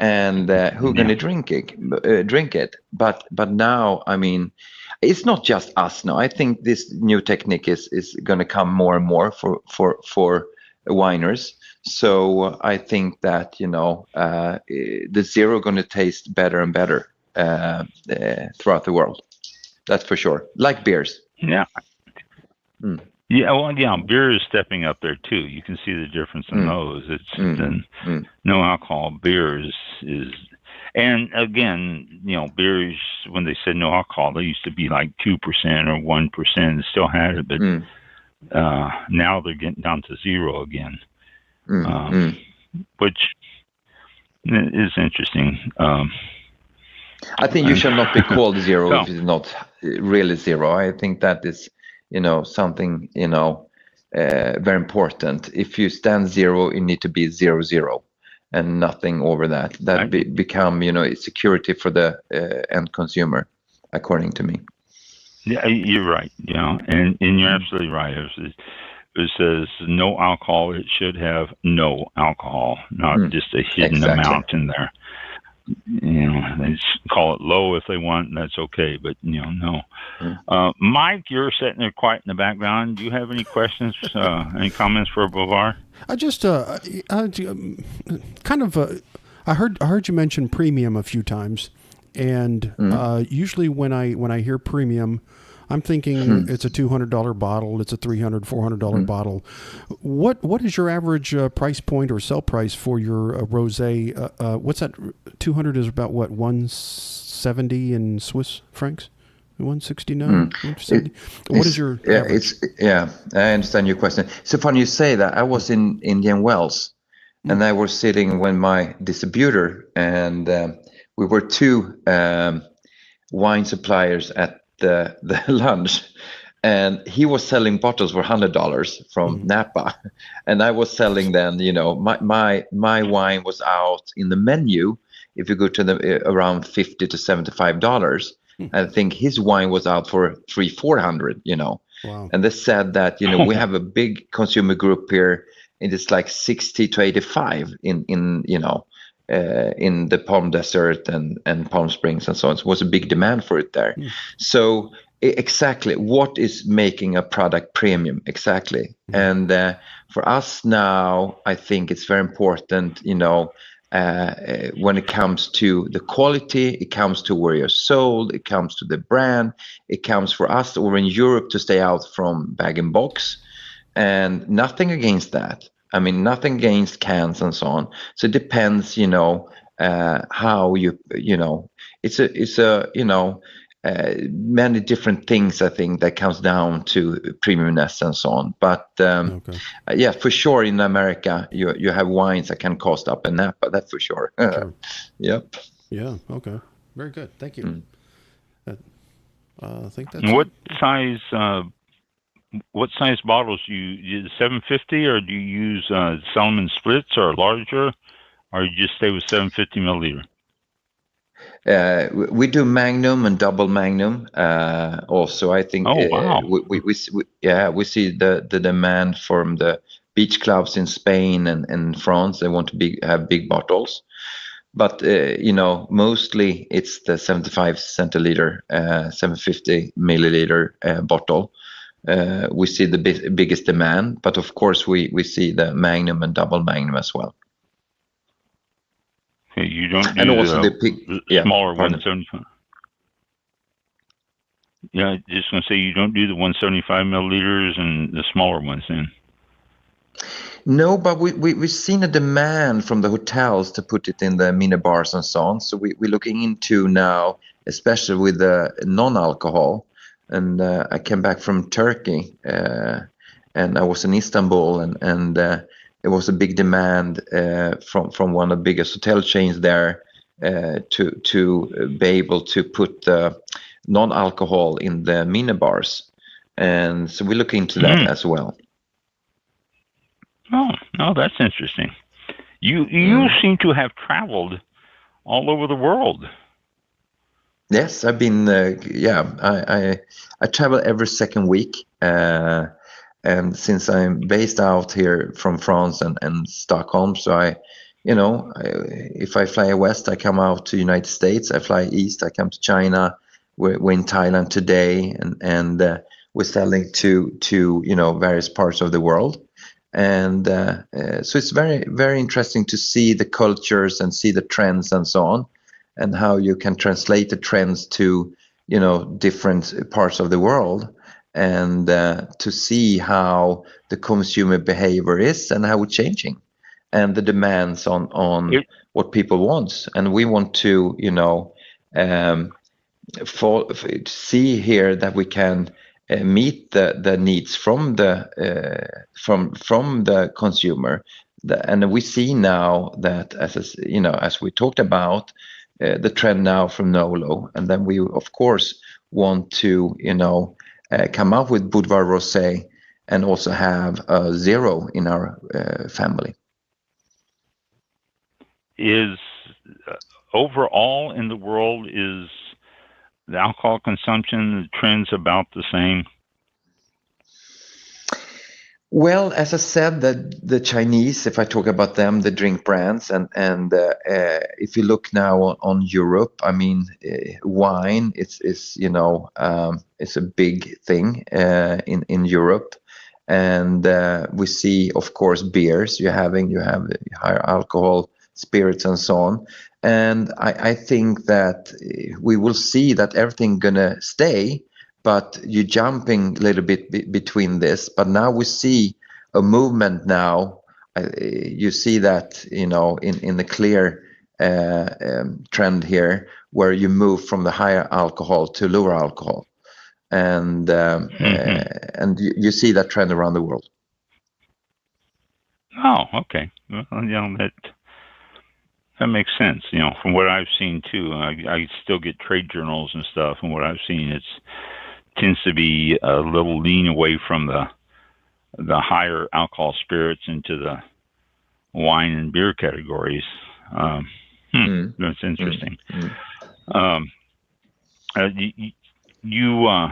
who's going to drink it? But now, I mean, it's not just us now. I think this new technique is going to come more and more for winers. So I think that the 0 going to taste better and better throughout the world. That's for sure. Like beers. Yeah. Yeah, well, beer is stepping up there too. You can see the difference in those. It's no alcohol beers is, and again, beers, when they said no alcohol, they used to be like 2% or 1%. Still had it, but now they're getting down to 0 again, which is interesting. I think you shall not be called 0 if it's not really 0. I think that is something, very important. If you stand 0, you need to be 0 and nothing over that. That become, security for the end consumer, according to me. Yeah, you're right. And you're absolutely right. It says no alcohol. It should have no alcohol, not just a hidden amount in there. They just call it low if they want, and that's okay. But no. Mike, you're sitting there quiet in the background. Do you have any questions? Any comments for Bodvár? I just I heard you mention premium a few times, and usually when I hear premium, I'm thinking it's a $200 bottle, it's a $300, $400 bottle. What is your average price point or sell price for your rosé? What's that? 200 is about what, 170 in Swiss francs? 169. 170. What is your average? I understand your question. So funny you say that. I was in Indian Wells, and I was sitting with my distributor, and we were two wine suppliers at the lunch, and he was selling bottles for $100 from Napa, and I was selling then, my wine was out in the menu. If you go to the around $50 to $75, I think his wine was out for $300-400. Wow. And they said that we have a big consumer group here, and it's like 60 to 85 in the Palm Desert and Palm Springs and so on. So it was a big demand for it there. So exactly, what is making a product premium? Exactly. And for us now, I think it's very important, when it comes to the quality, it comes to where you're sold, it comes to the brand, it comes for us over in Europe to stay out from bag and box, and nothing against that. I mean, nothing against cans and so on. So it depends, how many different things, I think, that comes down to premiumness and so on. But for sure, in America, you have wines that can cost up in Napa. That's for sure. Sure. Yep. Yeah. Okay. Very good. Thank you. I think that's what size bottles do you use? 750, or do you use Solomon Spritz or larger, or you just stay with 750 milliliter? We do Magnum and double Magnum. Also, I think. Oh, wow. We see the demand from the beach clubs in Spain and France. They want to have big bottles, but mostly it's the 75 centiliter, 750 milliliter bottle. We see the biggest demand, but of course we see the Magnum and double Magnum as well. Okay, you don't do and also the smaller 175. Yeah, just going to say you don't do the 175 milliliters and the smaller ones then. No, but we've seen a demand from the hotels to put it in the mini bars and so on. So we're looking into now, especially with the non-alcohol. And I came back from Turkey, and I was in Istanbul, and there was a big demand from one of the biggest hotel chains there to be able to put non-alcohol in the mini bars, and so we look into that as well. Oh, that's interesting. You seem to have traveled all over the world. Yes, I've been. I travel every second week, and since I'm based out here from France and Stockholm, so if I fly west, I come out to United States. I fly east, I come to China. We're in Thailand today, and we're selling to various parts of the world. And so it's very, very interesting to see the cultures and see the trends and so on, and how you can translate the trends to different parts of the world, and to see how the consumer behavior is and how it's changing, and the demands on what people want. And we want to see here that we can meet the needs from the consumer, and we see now that as we talked about the trend now from Nolo, and then we of course want to come up with Bodvár Rosé and also have a zero in our family. Is overall in the world, is the alcohol consumption, the trends about the same? Well, as I said, the Chinese, if I talk about them, the drink brands, and if you look now on Europe, I mean, wine is it's a big thing in Europe, and we see, of course, beers. You have higher alcohol spirits and so on. And I think that we will see that everything gonna stay, but you're jumping a little bit between this. But now we see a movement now. You see that, in the clear trend here, where you move from the higher alcohol to lower alcohol, and you see that trend around the world. Oh, okay. Well, that makes sense. From what I've seen too, I still get trade journals and stuff, and what I've seen, tends to be a little lean away from the higher alcohol spirits into the wine and beer categories. That's interesting. You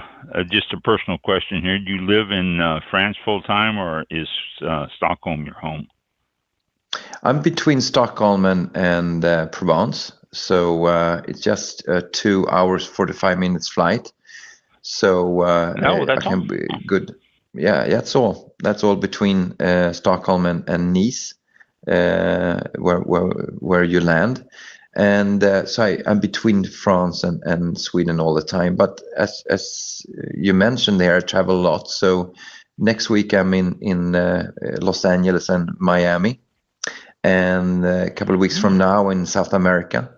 just a personal question here. Do you live in France full time, or is Stockholm your home? I'm between Stockholm and Provence, so it's just 2 hours 45 minutes flight. So I can be good. Yeah, that's all. That's all between Stockholm and Nice, where you land. And so I'm between France and Sweden all the time. But as you mentioned there, I travel a lot. So next week I'm in Los Angeles and Miami, and a couple of weeks from now in South America,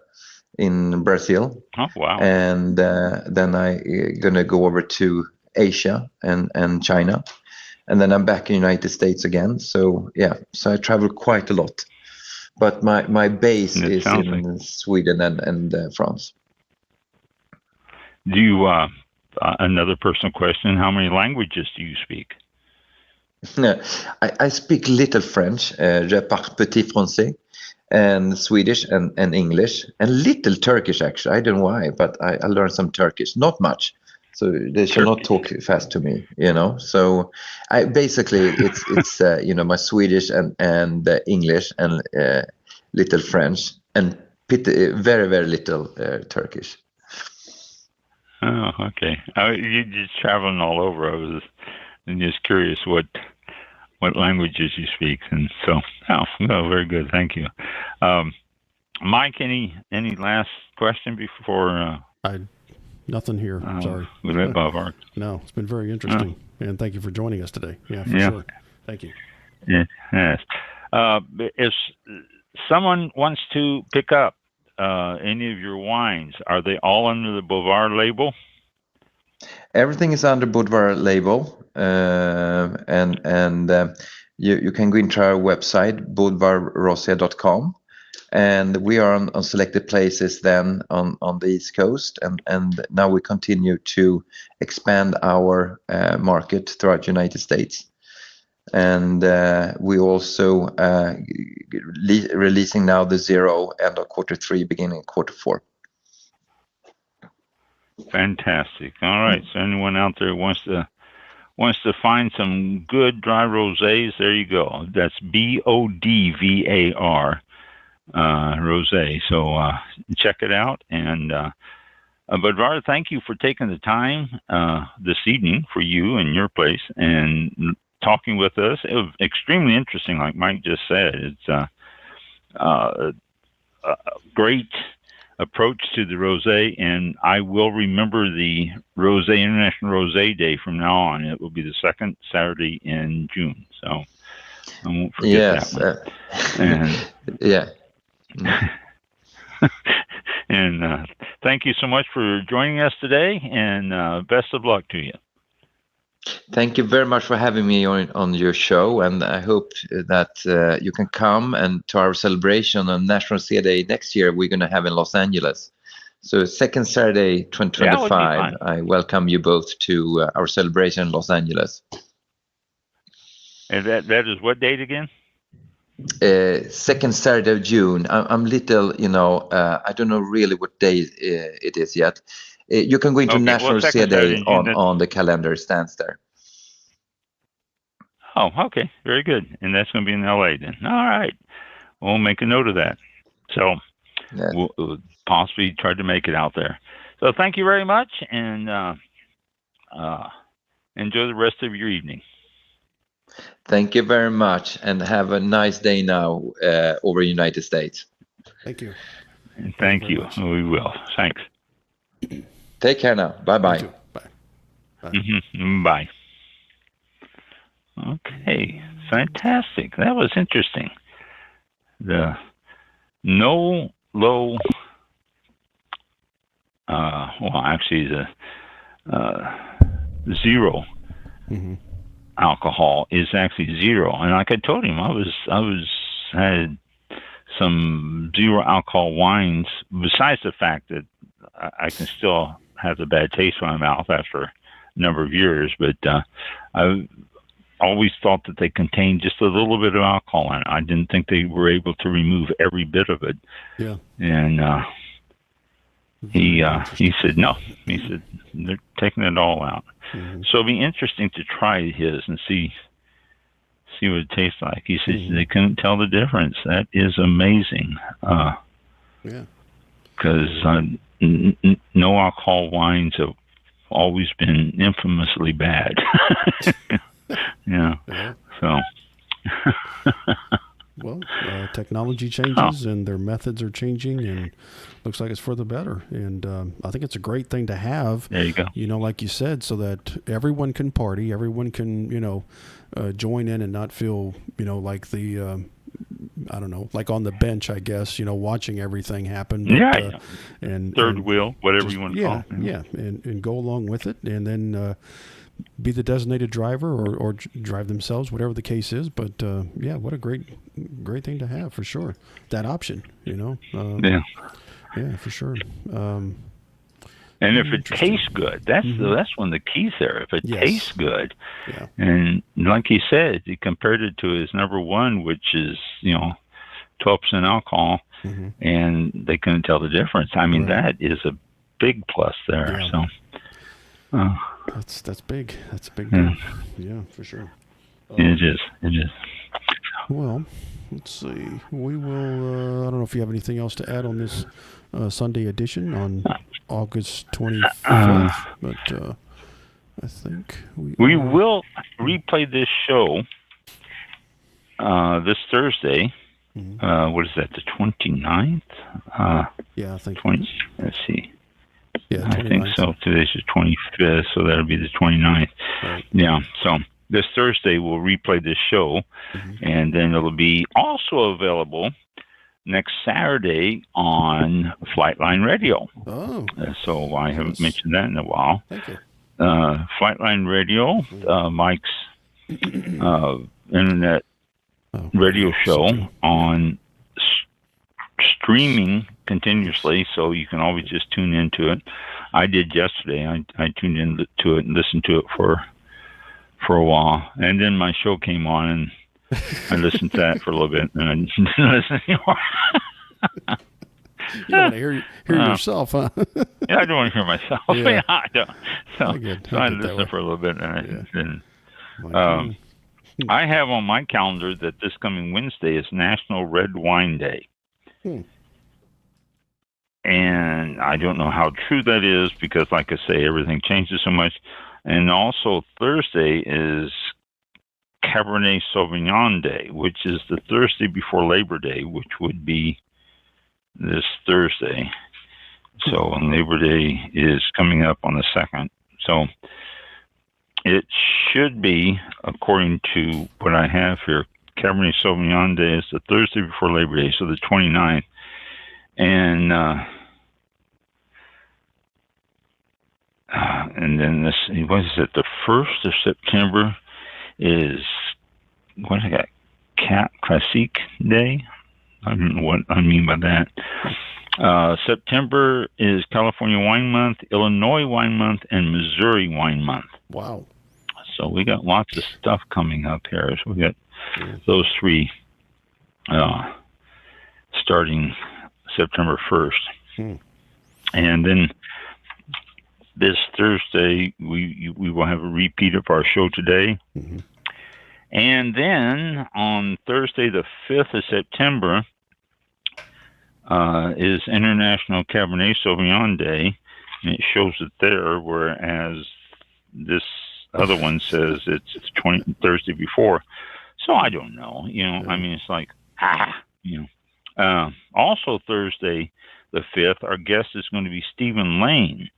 in Brazil. Oh, wow. And then I'm gonna go over to Asia and China, and then I'm back in the United States again. So yeah, so I travel quite a lot. But my base is in Sweden and France. Do you, another personal question, how many languages do you speak? I speak little French, je parle petit français, and Swedish and English, and little Turkish actually. I don't know why, but I learned some Turkish, not much. So they shall not talk fast to me, So I basically it's my Swedish and English and little French and very very little Turkish. Oh, okay. You're just traveling all over. I was just curious what languages you speak, and so very good. Thank you, Mike. Any last question before? Nothing here. Sorry. We let Bodvár. No, it's been very interesting, and thank you for joining us today. Yeah, for sure. Thank you. Yes. If someone wants to pick up any of your wines, are they all under the Bodvár label? Everything is under Bodvár label, and you can go into our website, bodvarrosés.com. And we are on selected places then on the East Coast, and now we continue to expand our market throughout the United States. And we also releasing now the Zero end of Q3, beginning of Q4. Fantastic. All right. So anyone out there wants to find some good dry rosés, there you go. That's BODVAR. Rosé. So check it out. And Bodvár, thank you for taking the time this evening for you and your place and talking with us. It was extremely interesting, like Mike just said. It's a great approach to the rosé, and I will remember the International Rosé Day from now on. It will be the second Saturday in June. So I won't forget that one. Yeah. And thank you so much for joining us today, and best of luck to you. Thank you very much for having me on your show, and I hope that you can come and to our celebration on National Sea Day next year we're going to have in Los Angeles. So second Saturday 2025, I welcome you both to our celebration in Los Angeles. And that is what date again? Second Saturday of June. I'm little, I don't know really what day it is yet. You can go into National Sea Day on the calendar, stands there. Oh, okay. Very good. And that's going to be in LA then. All right. We'll make a note of that. So we'll possibly try to make it out there. So thank you very much, and enjoy the rest of your evening. Thank you very much, and have a nice day now over United States. Thank you. Thank you. We will. Thanks. Take care now. Bye-bye. You too. Bye. Bye. Okay, fantastic. That was interesting. The no low, well, actually the zero alcohol is actually zero. And like I told him, I had some zero alcohol wines. Besides the fact that I can still have the bad taste in my mouth after a number of years, but I always thought that they contained just a little bit of alcohol in it. I didn't think they were able to remove every bit of it. Yeah. And he said no. He said they're taking it all out. So it'll be interesting to try his and see what it tastes like. He said they couldn't tell the difference. That is amazing. Yeah. Because no alcohol wines have always been infamously bad. Yeah. So. Well, technology changes and their methods are changing, and looks like it's for the better. And I think it's a great thing to have. There you go. Like you said, so that everyone can party, everyone can, join in and not feel, like the, I don't know, like on the bench, I guess, watching everything happen. But, and third wheel, whatever you want to call it. Yeah, and go along with it, and then be the designated driver or drive themselves, whatever the case is. But what a great thing to have, for sure. That option, Yeah, for sure. And if it tastes good, that's one of the keys there. If it tastes good, and like he said, he compared it to his number one, which is 12% alcohol, and they couldn't tell the difference. I mean, that is a big plus there. Yeah. So. That's big. That's a big deal. Yeah, for sure. It is. Well, let's see. We will. I don't know if you have anything else to add on this Sunday edition on August 25th, but I think we will replay this show this Thursday. What is that? The 29th? Yeah, I think. 20. Let's see. Yeah, I think so. Today's the 25th, so that'll be the 29th. Right. Yeah, so this Thursday we'll replay this show, and then it'll be also available next Saturday on Flightline Radio. Oh. So I haven't mentioned that in a while. Thank you. Flightline Radio, Mike's internet radio show on streaming continuously, so you can always just tune into it. I did yesterday. I tuned into it and listened to it for a while, and then my show came on, and I listened to that for a little bit, and I didn't listen anymore. You don't want to hear yourself, huh? Yeah, I don't want to hear myself. Yeah. I don't. So I listened for a little bit, and I have on my calendar that this coming Wednesday is National Red Wine Day. And I don't know how true that is because, like I say, everything changes so much. And also Thursday is Cabernet Sauvignon Day, which is the Thursday before Labor Day, which would be this Thursday. So Labor Day is coming up on the 2nd. So it should be, according to what I have here, Cabernet Sauvignon Day is the Thursday before Labor Day, so the 29th. And then this, what is it? The 1st of September is, what I got? Classique Day? I don't know what I mean by that. September is California Wine Month, Illinois Wine Month, and Missouri Wine Month. Wow. So we got lots of stuff coming up here. So we got those three starting September 1st. And then this Thursday, we will have a repeat of our show today. And then on Thursday, the 5th of September, is International Cabernet Sauvignon Day. And it shows it there, whereas this other one says it's Thursday before. So I don't know. I mean, it's like, also Thursday the 5th, our guest is going to be Stephen Lane,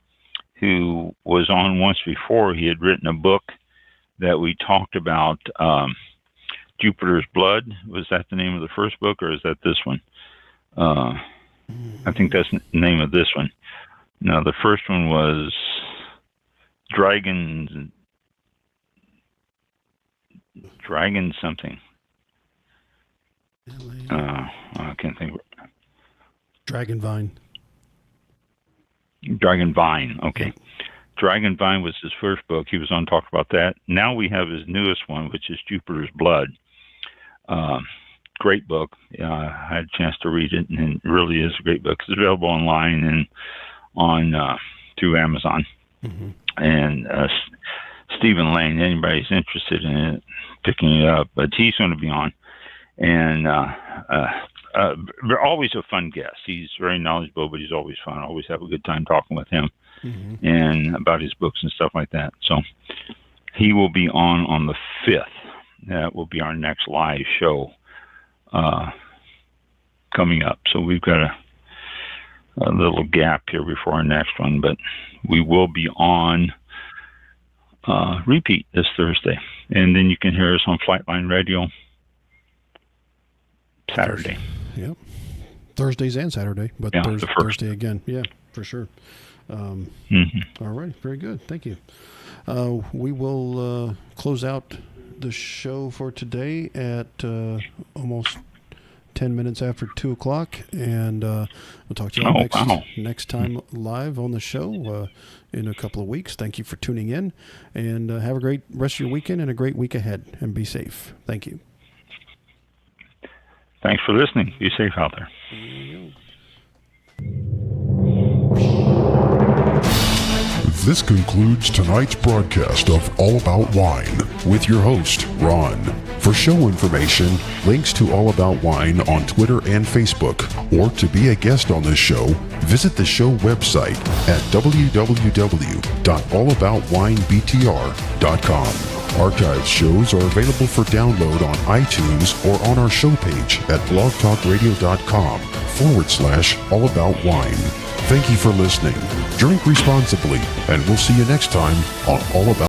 who was on once before. He had written a book that we talked about, Jupiter's Blood. Was that the name of the first book, or is that this one? I think that's the name of this one. No, the first one was Dragon something. I can't think of it. Dragon Vine. Okay. Dragon Vine was his first book. He was on talk about that. Now we have his newest one, which is Jupiter's Blood. Great book. I had a chance to read it, and it really is a great book. It's available online and on through Amazon. Mm-hmm. And Stephen Lane, anybody's interested in it, picking it up, but he's going to be on. And always a fun guest. He's very knowledgeable, but he's always fun. I always have a good time talking with him and about his books and stuff like that. So he will be on the 5th. That will be our next live show coming up. So we've got a little gap here before our next one, but we will be on repeat this Thursday. And then you can hear us on Flightline Radio Saturday. Yep. Thursdays and Saturday, but Thursday again. Yeah, for sure. All right. Very good. Thank you. We will close out the show for today at almost 10 minutes after 2 o'clock, and we'll talk to you next time live on the show in a couple of weeks. Thank you for tuning in, and have a great rest of your weekend and a great week ahead, and be safe. Thank you. Thanks for listening. Be safe out there. This concludes tonight's broadcast of All About Wine with your host, Ron. For show information, links to All About Wine on Twitter and Facebook, or to be a guest on this show, visit the show website at www.allaboutwinebtr.com. Archived shows are available for download on iTunes or on our show page at blogtalkradio.com/allaboutwine. Thank you for listening. Drink responsibly, and we'll see you next time on All About